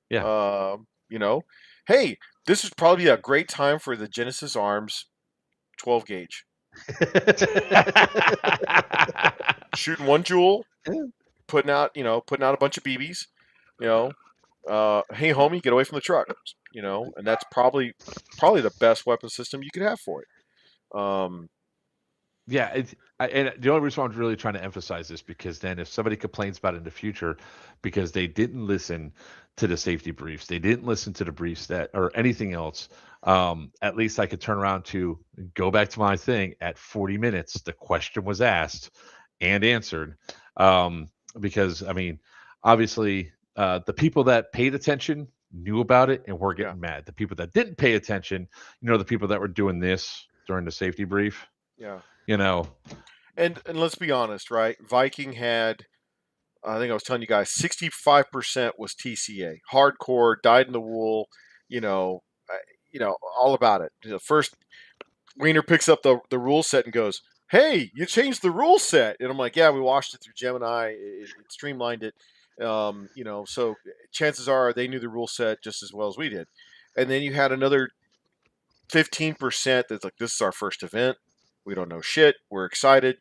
Yeah. You know, hey, this is probably a great time for the Genesis Arms 12 gauge. Shooting one jewel, putting out a bunch of BBs. You know, hey homie, get away from the truck. And that's probably the best weapon system you could have for it. Yeah, and the only reason I'm really trying to emphasize this because then if somebody complains about it in the future because they didn't listen to the safety briefs, they didn't listen to the briefs that or anything else, at least I could turn around to go back to my thing at 40 minutes. The question was asked and answered. Because I mean, obviously, the people that paid attention knew about it and were yeah, getting mad. The people that didn't pay attention, the people that were doing this during the safety brief. yeah. You know, And let's be honest, right? Viking had, I think I was telling you guys, 65% was TCA, hardcore, dyed in the wool. You know, all about it. The first Wiener picks up the rule set and goes, "Hey, you changed the rule set," and I'm like, "Yeah, we washed it through Gemini. It streamlined it." So chances are they knew the rule set just as well as we did. And then you had another 15% that's like, "This is our first event. We don't know shit. We're excited."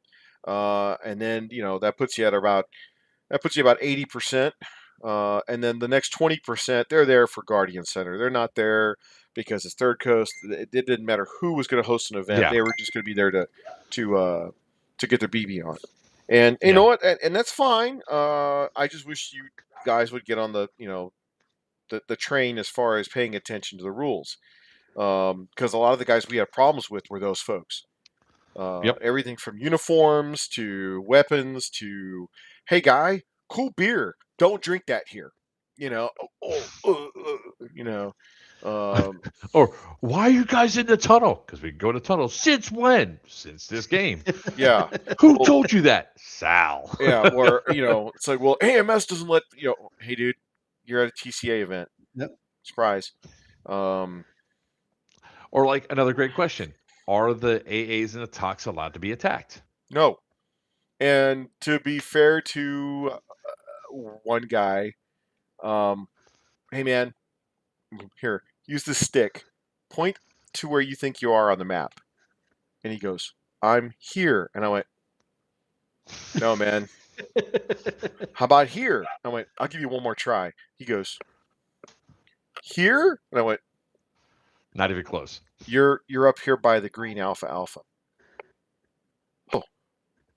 And then that puts you about 80%. And then the next 20%, they're there for Guardian Center. They're not there because it's Third Coast. It didn't matter who was going to host an event. yeah, They were just going to be there to get their BB on. And you yeah, know what? And that's fine. I just wish you guys would get on the train as far as paying attention to the rules. Because a lot of the guys we had problems with were those folks. yep. Everything from uniforms to weapons to, hey guy, cool beer. Don't drink that here. You know, you know, um, Or why are you guys in the tunnel? Because we can go to tunnel. Since when? Since this game. yeah, Who well, told you that? Sal. yeah, or it's like, well, AMS doesn't let hey dude, you're at a TCA event. Yep. Surprise. Um, Or like another great question: are the AAs and the talks allowed to be attacked? no, and to be fair to one guy, um, hey man, here, use the stick. Point to where you think you are on the map. And he goes, I'm here. And I went, no, man. How about here? I went, I'll give you one more try. He goes, here? And I went, Not even close. you're up here by the green Alpha Alpha. Oh,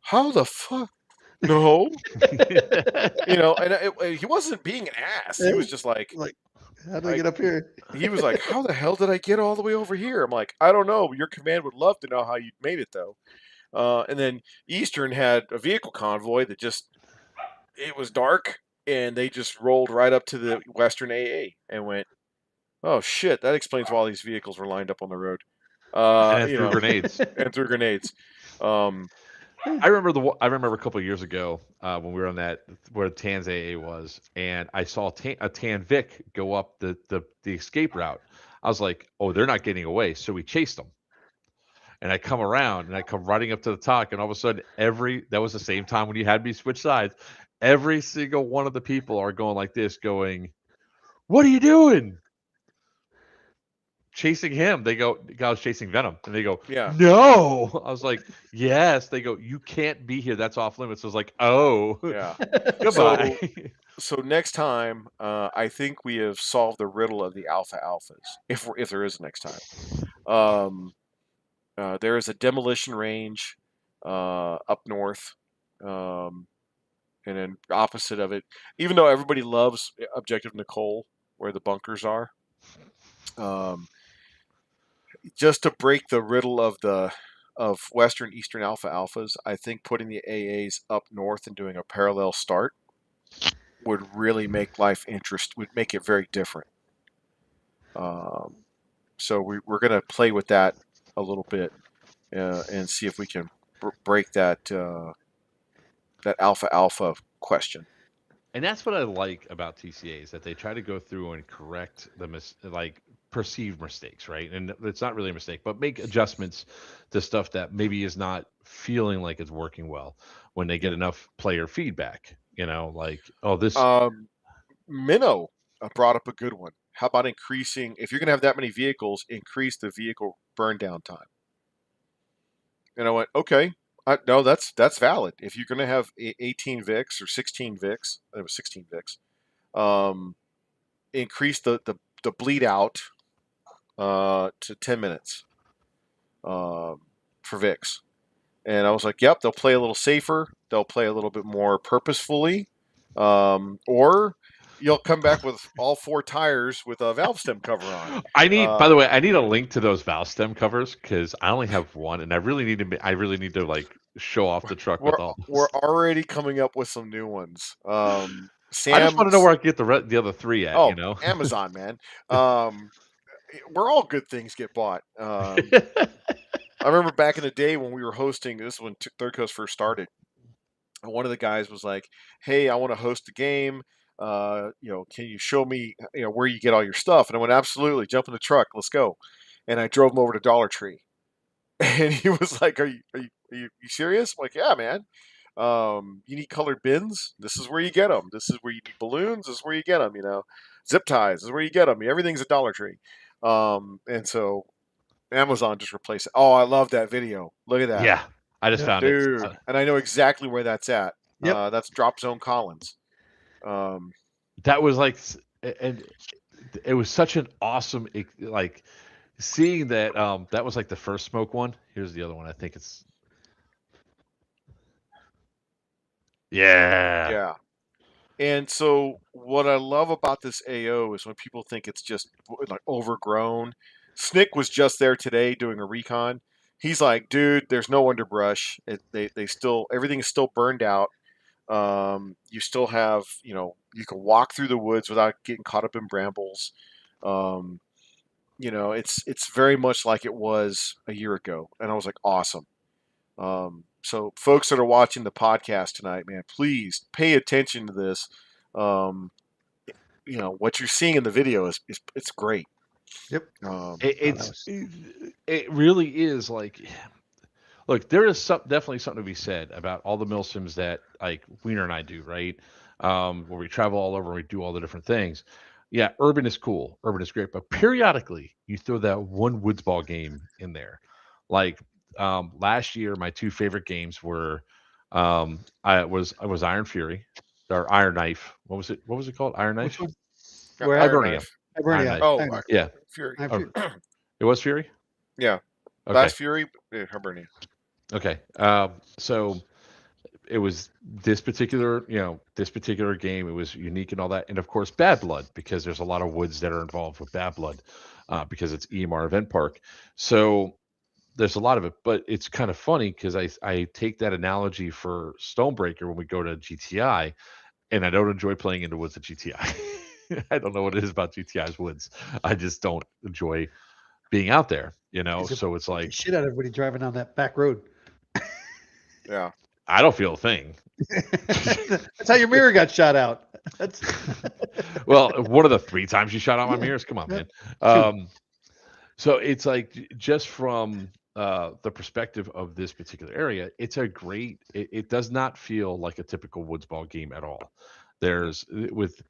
how the fuck? No. He wasn't being an ass. He was just Like, how do I like get up here? he was like, how the hell did I get all the way over here? I'm like, I don't know. Your command would love to know how you made it though. And then Eastern had a vehicle convoy that it was dark and they just rolled right up to the Western AA and went, oh shit, that explains why all these vehicles were lined up on the road. And then threw grenades. And threw grenades. Um, I remember a couple of years ago when we were on that where Tan's AA was, and I saw a Tan Vic go up the escape route. I was like, oh, they're not getting away, so we chased them. And I come around and I come riding up to the talk, and all of a sudden, that was the same time when you had me switch sides. Every single one of the people are going like this, going, "What are you doing?" Chasing him. They go, the guy was chasing Venom, and they go, yeah. "No." I was like, "Yes." They go, "You can't be here. That's off limits." I was like, "Oh, Yeah. goodbye." So next time, I think we have solved the riddle of the Alpha Alphas, if there is a next time. There is a demolition range up north, um, and then opposite of it, even though everybody loves Objective Nicole, where the bunkers are, um, just to break the riddle of Western Eastern alphas, I think putting the AAs up north and doing a parallel start would really make would make it very different. So we're going to play with that a little bit and see if we can break that alpha question. And that's what I like about TCA is that they try to go through and correct the perceived mistakes, right? And it's not really a mistake, but make adjustments to stuff that maybe is not feeling like it's working well when they get enough player feedback. Like, oh, this. Minnow brought up a good one. How about increasing, if you're going to have that many vehicles, increase the vehicle burn down time? And I went, okay, no, that's valid. If you're going to have 18 VIX or 16 VIX, it was 16 VIX, increase the bleed out to 10 minutes for VIX. And I was like, yep, they'll play a little safer. They'll play a little bit more purposefully. Or you'll come back with all 4 tires with a valve stem cover on. By the way, I need a link to those valve stem covers because I only have one, and I really need to like show off the truck with all. We're already coming up with some new ones. I just want to know where I can get the other 3 at. Oh, Amazon, man. Where all good things get bought. I remember back in the day when we were hosting. This is when Third Coast first started. And one of the guys was like, "Hey, I want to host a game. Can you show me, where you get all your stuff?" And I went, "Absolutely. Jump in the truck. Let's go." And I drove him over to Dollar Tree, and he was like, "Are you serious?" I'm like, "Yeah, man. You need colored bins. This is where you get them. This is where you need balloons. This is where you get them. Zip ties. This is where you get them. Everything's at Dollar Tree." And so Amazon just replaced it. Oh, I love that video. Look at that. Yeah, I just found it. Dude, and I know exactly where that's at. Yep. That's Drop Zone Collins. That was like, and it was such an awesome, like, seeing that. That was like the first smoke one. Here's the other one. I think it's. Yeah. Yeah. And so what I love about this AO is when people think it's just like overgrown. Snick was just there today doing a recon. He's like, dude, there's no underbrush. They still, everything is still burned out. You still have, you can walk through the woods without getting caught up in brambles. It's very much like it was a year ago. And I was like, awesome. So folks that are watching the podcast tonight, man, please pay attention to this. What you're seeing in the video is it's great. Yep. It really is like, look, there is definitely something to be said about all the milsims that like Wiener and I do, right? Where we travel all over and we do all the different things. Yeah, urban is cool, urban is great, but periodically you throw that one woods ball game in there. Like last year, my 2 favorite games were I was Iron Fury or Iron Knife. What was it? What was it called? Iron Knife? Which one? Where Hibernia. Hibernia. Oh, Yeah. Fury. It was Fury? Yeah. Okay. Last Fury, Hibernia. Okay. So it was this particular game. It was unique and all that. And of course, Bad Blood, because there's a lot of woods that are involved with Bad Blood because it's EMR Event Park. So there's a lot of it, but it's kind of funny because I take that analogy for Stonebreaker when we go to GTI, and I don't enjoy playing in the woods at GTI. I don't know what it is about GTI's woods. I just don't enjoy being out there, so it's like shit out of everybody driving on that back road. Yeah. I don't feel a thing. That's how your mirror got shot out. That's well, one of the 3 times you shot out my mirrors. Come on, man. So it's like just from the perspective of this particular area, it's a great. It does not feel like a typical woods ball game at all. With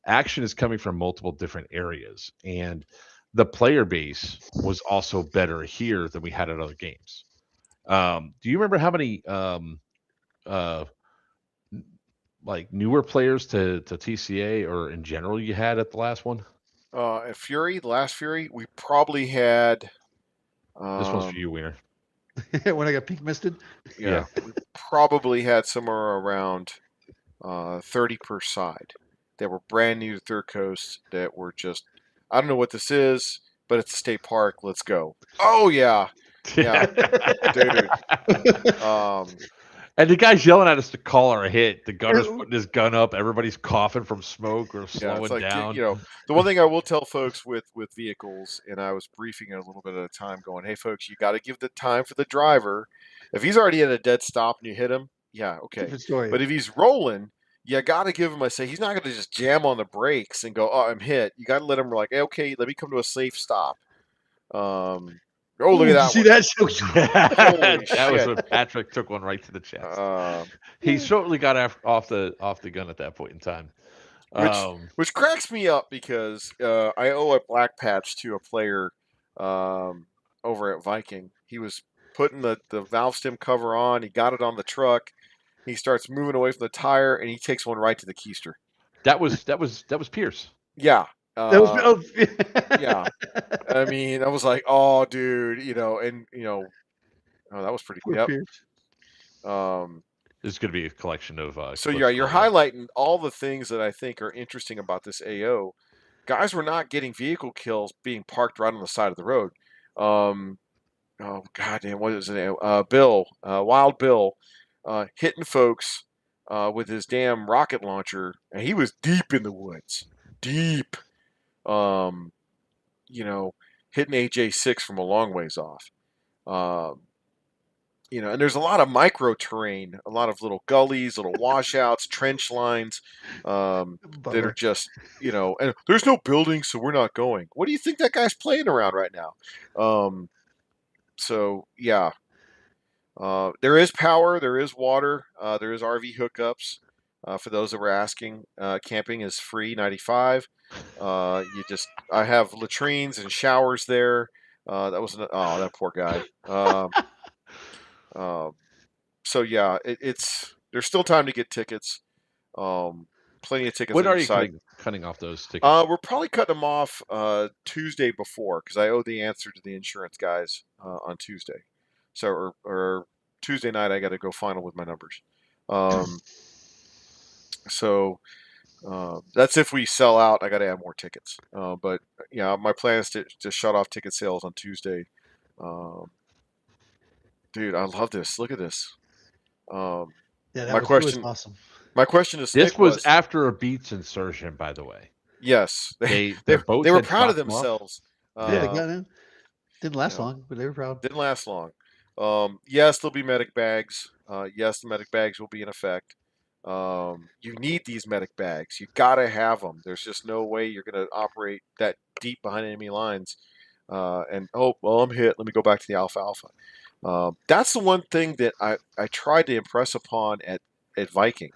action is coming from multiple different areas, and the player base was also better here than we had at other games. Do you remember how many like newer players to TCA or in general you had at the last one? At Fury, the last Fury, we probably had. This one's for you, Wiener. when I got pink misted. Yeah. We probably had somewhere around 30 per side that were brand new to Third Coast that were just, I don't know what this is. but it's a state park. Let's go. Oh yeah, yeah, dude. And the guy's yelling at us to call our hit. The gunner's putting his gun up. Everybody's coughing from smoke or Yeah, it's slowing like down. the one thing I will tell folks with vehicles, and I was briefing it a little bit at a time, going, "Hey, folks, you got to give the time for the driver. If he's already at a dead stop and you hit him, yeah, okay. Different story. But if he's rolling, you got to give him a say. He's not going to just jam on the brakes and go, "Oh, I'm hit." You got to let him like, hey, "Okay, let me come to a safe stop." Oh, look at that See one! that? Holy That was shit! when Patrick took one right to the chest. Uh, He shortly got off the gun at that point in time. which cracks me up because I owe a black patch to a player over at Viking. He was putting the valve stem cover on. He got it on the truck. He starts moving away from the tire, and he takes one right to the keister. That was Pierce. Yeah, That was yeah. I mean, I was like, oh, dude, and oh, that was pretty. Poor Yep. Pierce. There's going to be a collection of. So yeah, you're highlighting all the things that I think are interesting about this AO. Guys were not getting vehicle kills being parked right on the side of the road. Oh goddamn, what is his name? Bill, Wild Bill, hitting folks with his damn rocket launcher, and he was deep in the woods, deep. Hitting AJ6 from a long ways off. And there's a lot of micro terrain, a lot of little gullies, little washouts, trench lines that are just, and there's no buildings, so we're not going. What do you think that guy's playing around right now? So yeah, there is power, there is water, there is RV hookups. For those that were asking, camping is free, 95. I have latrines and showers there. That poor guy. So yeah, there's still time to get tickets. Plenty of tickets. When on are your you site. cutting off those tickets? We're probably cutting them off Tuesday before because I owe the answer to the insurance guys on Tuesday. So or Tuesday night I got to go final with my numbers. So that's if we sell out. I got to add more tickets. But yeah, my plan is to shut off ticket sales on Tuesday. Dude, I love this. Look at this. Yeah, my question. It was awesome. My question to This Snick was after a Beats insertion, by the way. Yes, they boats were had proud of dropped off. themselves. Yeah, they got in. Didn't last long, but they were proud. Didn't last long. Yes, there'll be medic bags. Yes, the medic bags will be in effect. You need these medic bags. You gotta have them. There's just no way you're gonna operate that deep behind enemy lines. I'm hit. Let me go back to the alfalfa. That's the one thing that I tried to impress upon at Viking.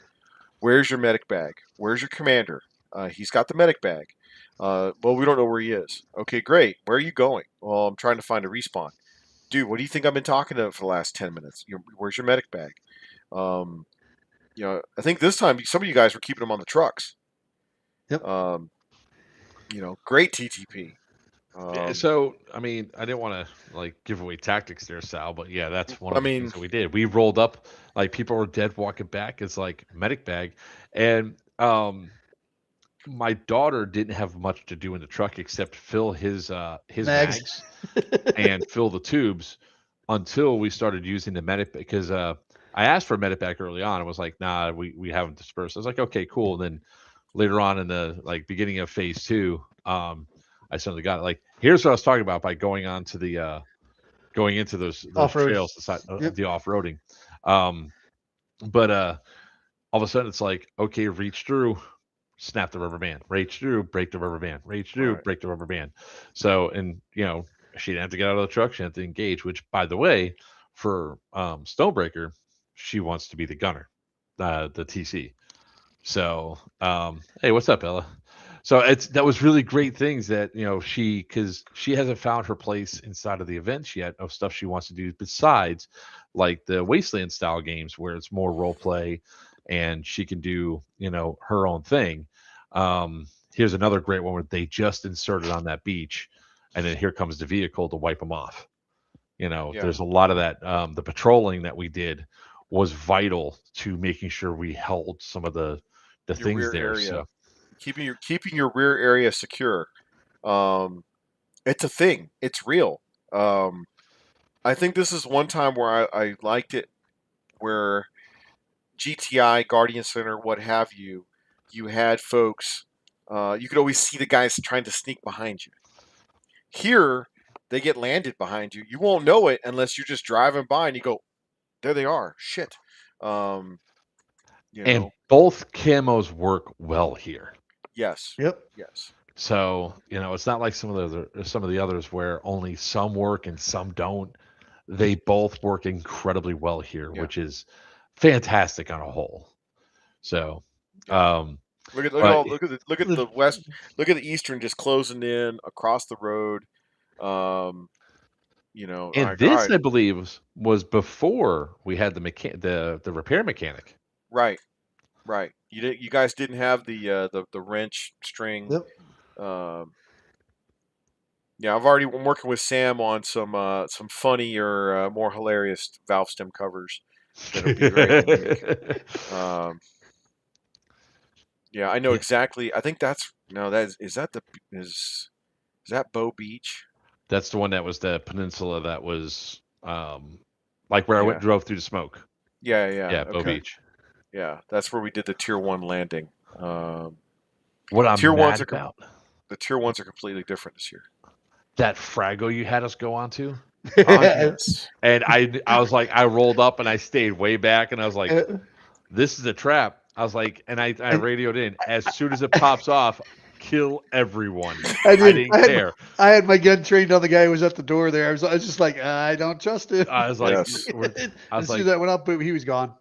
Where's your medic bag? Where's your commander? He's got the medic bag. Well, we don't know where he is. Okay, great. Where are you going? Well, I'm trying to find a respawn. Dude, what do you think I've been talking to for the last 10 minutes? Where's your medic bag? I think this time some of you guys were keeping them on the trucks. Yep. Great TTP. So, I mean, I didn't want to give away tactics there, Sal, but yeah, that's one of the things that we did. We rolled up, people were dead walking back. It's medic bag, and my daughter didn't have much to do in the truck except fill his mags and fill the tubes until we started using the medic, because I asked for a medic bag early on. I was like, nah, we haven't dispersed. I was like, okay, cool. And then later on in the beginning of phase 2, I suddenly got it. Here's what I was talking about by going on to the going into those trails, the off-roading. But all of a sudden it's okay, reach through, snap the rubber band, reach through, break the rubber band, reach through, break the rubber band. So, and she didn't have to get out of the truck, she didn't have to engage, which, by the way, for Stonebreaker, she wants to be the gunner, the TC. So, hey, what's up, Ella? So that was really great things that, because she hasn't found her place inside of the events yet of stuff she wants to do besides the Wasteland style games where it's more role play and she can do, her own thing. Here's another great one where they just inserted on that beach and then here comes the vehicle to wipe them off. There's a lot of that. The patrolling that we did was vital to making sure we held some of the things there. Area. So keeping your rear area secure. It's a thing. It's real. Um, I think this is one time where I liked it, where GTI, Guardian Center, what have you, you had folks. You could always see the guys trying to sneak behind you. Here, they get landed behind you. You won't know it unless you're just driving by and you go, "There they are." Shit. Um, you And know. both camos work well here. Yes. Yep. Yes. So, it's not like some of the others where only some work and some don't. They both work incredibly well here, Yeah. which is fantastic on a whole. So, Yeah. um, Look at but all look at the west, look at the eastern just closing in across the road. Um, and all this, right, I believe, was before we had the repair mechanic. right, right. You guys didn't have the wrench string. Yep. Um, yeah, I'm working with Sam on some funny or more hilarious valve stem covers that'll be very unique. Um, yeah, I know Yeah, exactly. I think that's no, is that the is that Bow Beach? that's the one that was the peninsula that was like where I Yeah, drove through the smoke. yeah. Yeah, Bow Okay, Beach. yeah, that's where we did the tier one landing. Um, What tier I'm ones mad are about, the tier ones are completely different this year. that Fraggle you had us go on to. Ah, yes. And I was like, I rolled up and I stayed way back and I was like, and, this is a trap. I was like, and I radioed in, as soon as it pops off, kill everyone. I I did. didn't care. I had my gun trained on the guy who was at the door there. I was just like, I don't trust him. I was like, Yes. I was As soon as like, that went up, he was gone.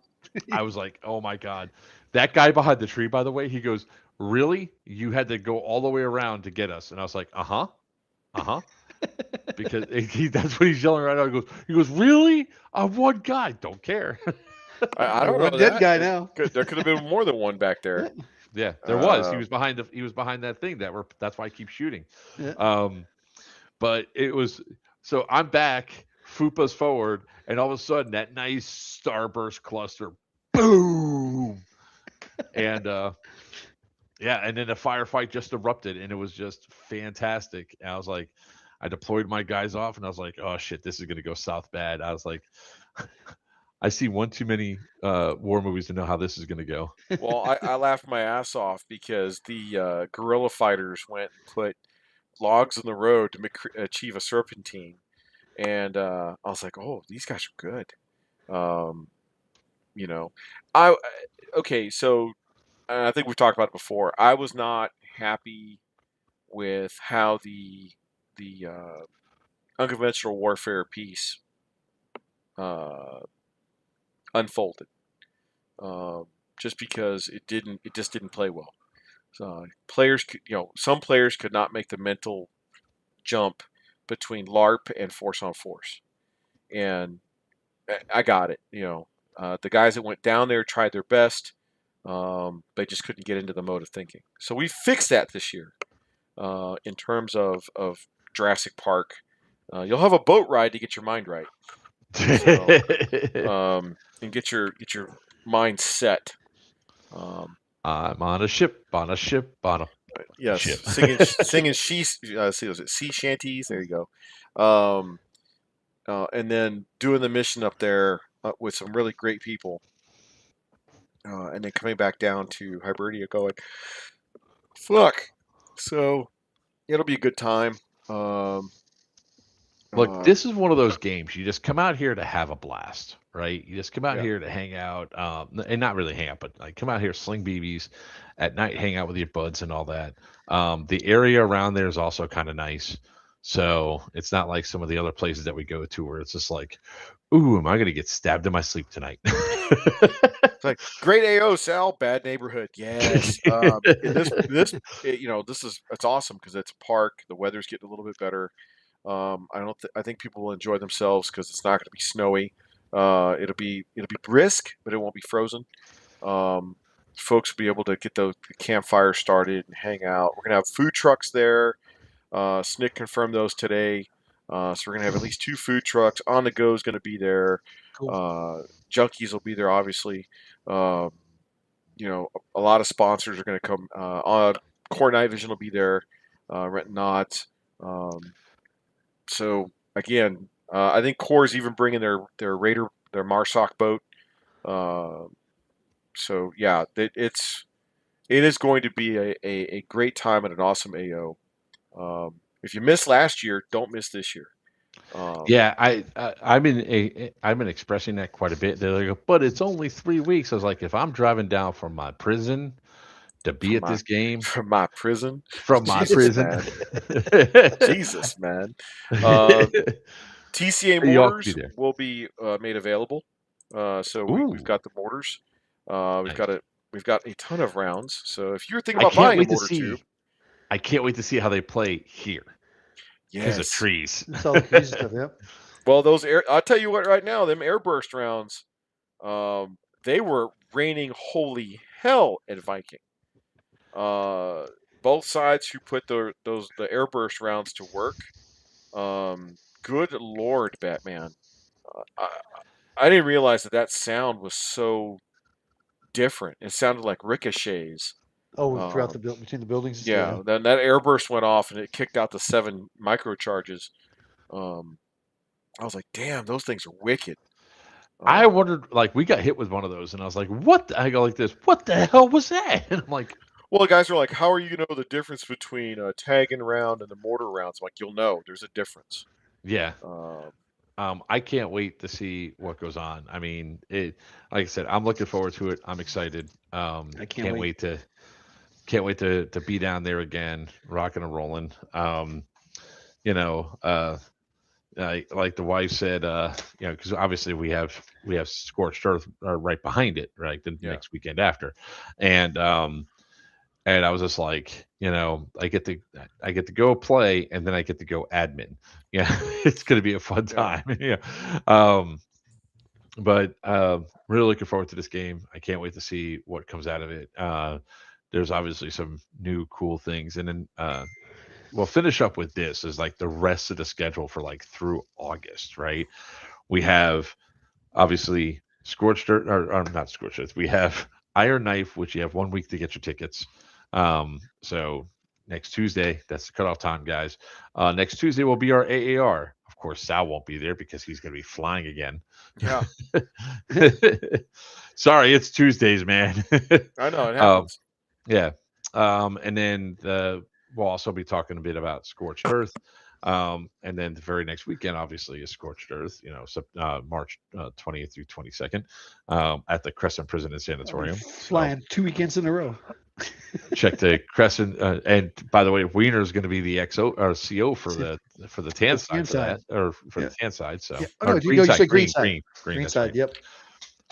oh my God. That guy behind the tree, by the way, he goes, really? You had to go all the way around to get us. And I was like, uh-huh. Uh-huh. Because that's what he's yelling right now. He goes, really? I'm one guy. Don't care. I don't One know dead that. guy now. There could have been more than one back there. Yeah, there was. Uh, He was behind that thing that's why I keep shooting. Yeah. Um, but it was so I'm back, Fupa's forward, and all of a sudden that nice starburst cluster, boom, and yeah, and then the firefight just erupted, and it was just fantastic. And I was like, I deployed my guys off, and I was like, oh shit, this is gonna go south bad. I was like, I see one too many war movies to know how this is gonna go. well, I laughed my ass off because the guerrilla fighters went and put logs in the road to achieve a serpentine, and I was like, oh, these guys are good. Um, you know, I okay, so I think we've talked about it before. I was not happy with how the unconventional warfare piece uh, unfolded, um, just because it just didn't play well. So players, some players could not make the mental jump between LARP and force on force, and I got it. The guys that went down there tried their best, they just couldn't get into the mode of thinking. So we fixed that this year in terms of Jurassic Park. You'll have a boat ride to get your mind right, so and get your mind set. Um, I'm on a ship, on a ship, on a yes, ship. singing was it sea shanties? There you go. And then doing the mission up there with some really great people, and then coming back down to Hibernia, going fuck. So it'll be a good time. Um, Look, uh, this is one of those games. You just come out here to have a blast, right? You just come out yeah, here to hang out, and not really hang out, but like come out here, sling BBs at night, hang out with your buds and all that. The area around there is also kind of nice. So it's not like some of the other places that we go to where it's just like, ooh, am I going to get stabbed in my sleep tonight? it's like great AO, Sal. Bad neighborhood. Yes. In this, it's awesome because it's a park. The weather's getting a little bit better. I don't. I think people will enjoy themselves because it's not going to be snowy. It'll be brisk, but it won't be frozen. Um, Folks will be able to get the campfire started and hang out. We're gonna have food trucks there. Snick confirmed those today. So we're gonna have at least 2 food trucks. On the go is gonna be there. Cool. Junkies will be there, obviously. Um, a lot of sponsors are gonna come. Core Night Vision will be there. Renting Knots. So again, I think Core's even bringing their Raider, their Marsoc boat. Uh, so yeah, it is going to be a great time and an awesome AO. If you missed last year, don't miss this year. Yeah, I've been expressing that quite a bit. They're like, but it's only 3 weeks. I was like, if I'm driving down from my prison to be From at my this game, from my prison, from my Jesus prison, man, Jesus man. Uh, TCA you ought to be mortars there. will be made available. So we've Ooh, got the mortars. We've nice. got a ton of rounds. So if you're thinking I about can't buying a wait to mortar tube, see. I can't wait to see how they play here because of yes. trees. It's all the trees and stuff. Yep. Well, I'll tell you what. Right now, them airburst rounds, they were raining holy hell at Viking. Uh, both sides who put the airburst rounds to work. Good lord, Batman. I didn't realize that sound was so different. It sounded like ricochets. Oh, throughout Uh, the between the buildings and stuff. Yeah. yeah, then that airburst went off and it kicked out the 7 microcharges. Um, I was like, damn, those things are wicked. I Um, wondered, like, we got hit with one of those, and I was like, "What?" I go like this. What the hell was that? And I'm like, well, the guys are like, how are you gonna know the difference between a tag and round and the mortar rounds? I'm like, you'll know. There's a difference. "Yeah." Uh, I can't wait to see what goes on. I mean, like I said, I'm looking forward to it. I'm excited. I can't Can't wait. wait to be down there again, rocking and rolling. You know, like the wife said, because obviously we have scorched earth right behind it, right, the yeah, next weekend after, and I was just like, I get to go play, and then I get to go admin. Yeah, it's gonna be a fun yeah. time. Yeah, um, but really looking forward to this game. I can't wait to see what comes out of it. There's obviously some new cool things, and then we'll finish up with this is like the rest of the schedule for like through August, right? We have obviously Scorched Earth, or not Scorched Earth. We have Iron Knife, which you have 1 week to get your tickets. So next Tuesday, that's the cutoff time, guys. Next Tuesday will be our AAR. Of course, Sal won't be there because he's going to be flying again. Yeah, Sorry, it's Tuesdays, man. I know it um, happens. yeah. And then we'll also be talking a bit about Scorched Earth. And then the very next weekend, obviously, is Scorched Earth, March 20th through 22nd at the Crescent Prison and I'll be Sanatorium. So flying 2 weekends in a row. check the Crescent. And by the way, Wiener is going to be the XO or CO for the tan The side tan for that, side. or for Yeah. the tan side. So Yeah. Oh or no, green you side, said green side. green. Green That's right. side. Yep.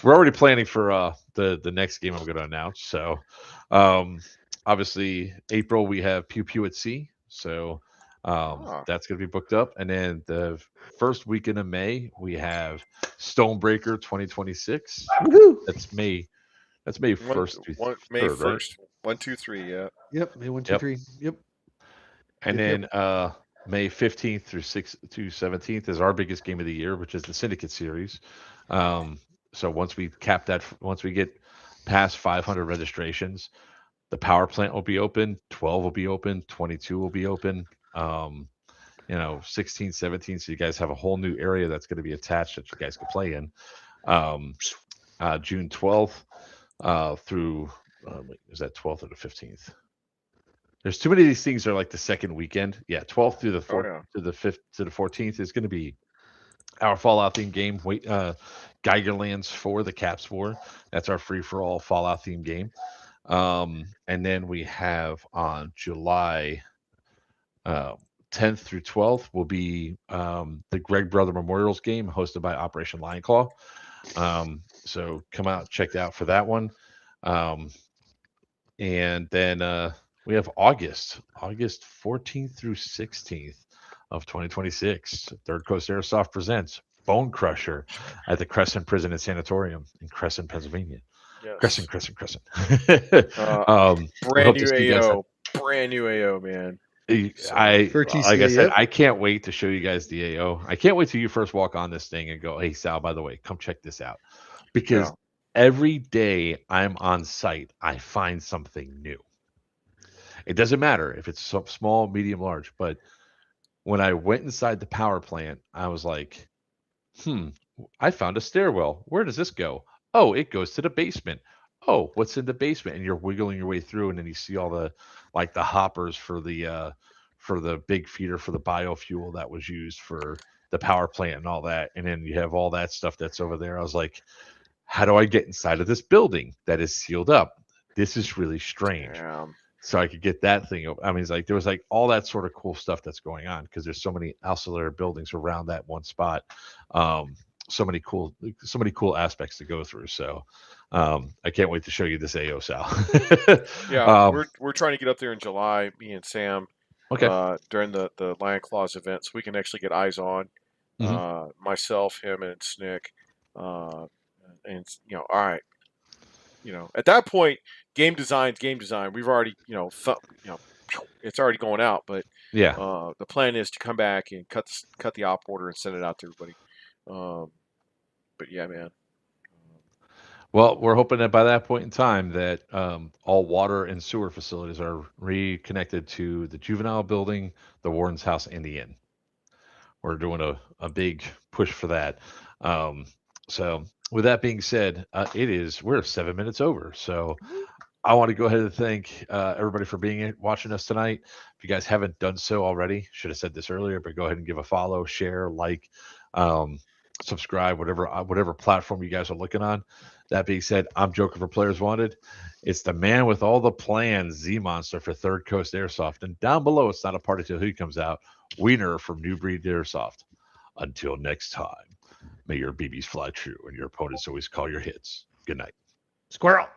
We're already planning for the next game I'm going to announce. So, obviously April we have Pew Pew at Sea, so Ah, that's going to be booked up, and then the first weekend of May we have Stonebreaker 2026. Woohoo! That's May. That's May one 1st through one May 3rd, right? 1st. 1, 2, 3. Yeah. Yep. May 1, 2, Yep. 3. Yep. And Yep. Yep. then May 15th through 6th to 17th is our biggest game of the year, which is the Syndicate Series. Um, so once we get past 500 registrations, the power plant will be open, 12 will be open, 22 will be open. 16, 17. So you guys have a whole new area that's going to be attached that you guys can play in. Um, June 12th through, wait, is that 12th or the 15th? There's too many of these things that are like the second weekend. Yeah, 12th through the Oh 4th yeah. to the 5th to the 14th is going to be our Fallout theme game. Wait, Geigerlands 4, the Caps War. That's our free for all Fallout theme game. And then we have on July uh, 10th through 12th will be the Greg Brother Memorials game hosted by Operation Lion Claw. So come out, check out for that one. Um, and then we have August 14th through 16th of 2026. Third Coast Airsoft presents Bone Crusher at the Crescent Prison and Sanatorium in Crescent, Pennsylvania. Yes. Crescent. Uh, We brand hope to new see you guys. AO. Brand new AO, man. So I For like I TCA. said, Yep. I can't wait to show you guys the AO. I can't wait till you first walk on this thing and go, "Hey Sal, by the way, come check this out." yeah. Because every day I'm on site, I find something new. It doesn't matter if it's small, medium, large, but When I went inside the power plant, I was like, I found a stairwell. Where does this go? Oh, it goes to the basement. Oh, what's in the basement? And you're wiggling your way through, and then you see all the like the hoppers for the big feeder for the biofuel that was used for the power plant and all that. And then you have all that stuff that's over there. I was like, how do I get inside of this building that is sealed up? This is really strange. Damn. So I could get that thing. I mean, it's like there was like all that sort of cool stuff that's going on because there's so many ancillary buildings around that one spot. Um, so many cool aspects to go through. So I can't wait to show you this AO, Sal. Yeah, um, we're trying to get up there in July, me and Sam, okay. during the Lion Claws event, so we can actually get eyes on Hmm. myself, him, and Snick. Uh, and all right, at that point, game design's game design. We've already, it's already going out, but Yeah. the plan is to come back and cut the op order and send it out to everybody. But yeah, man. Well, we're hoping that by that point in time that all water and sewer facilities are reconnected to the juvenile building, the warden's house, and the inn. We're doing a big push for that. Um, so with that being said, we're 7 minutes over. So I want to go ahead and thank everybody for watching us tonight. If you guys haven't done so already, should have said this earlier, but go ahead and give a follow, share, like, um, subscribe, whatever platform you guys are looking on. That being said, I'm Joker for Players Wanted. It's the man with all the plans, Zmonster for Third Coast Airsoft, and down below, it's not a party till he comes out. Wiener from New Breed Airsoft. Until next time, may your BBs fly true and your opponents always call your hits. Good night. Squirrel.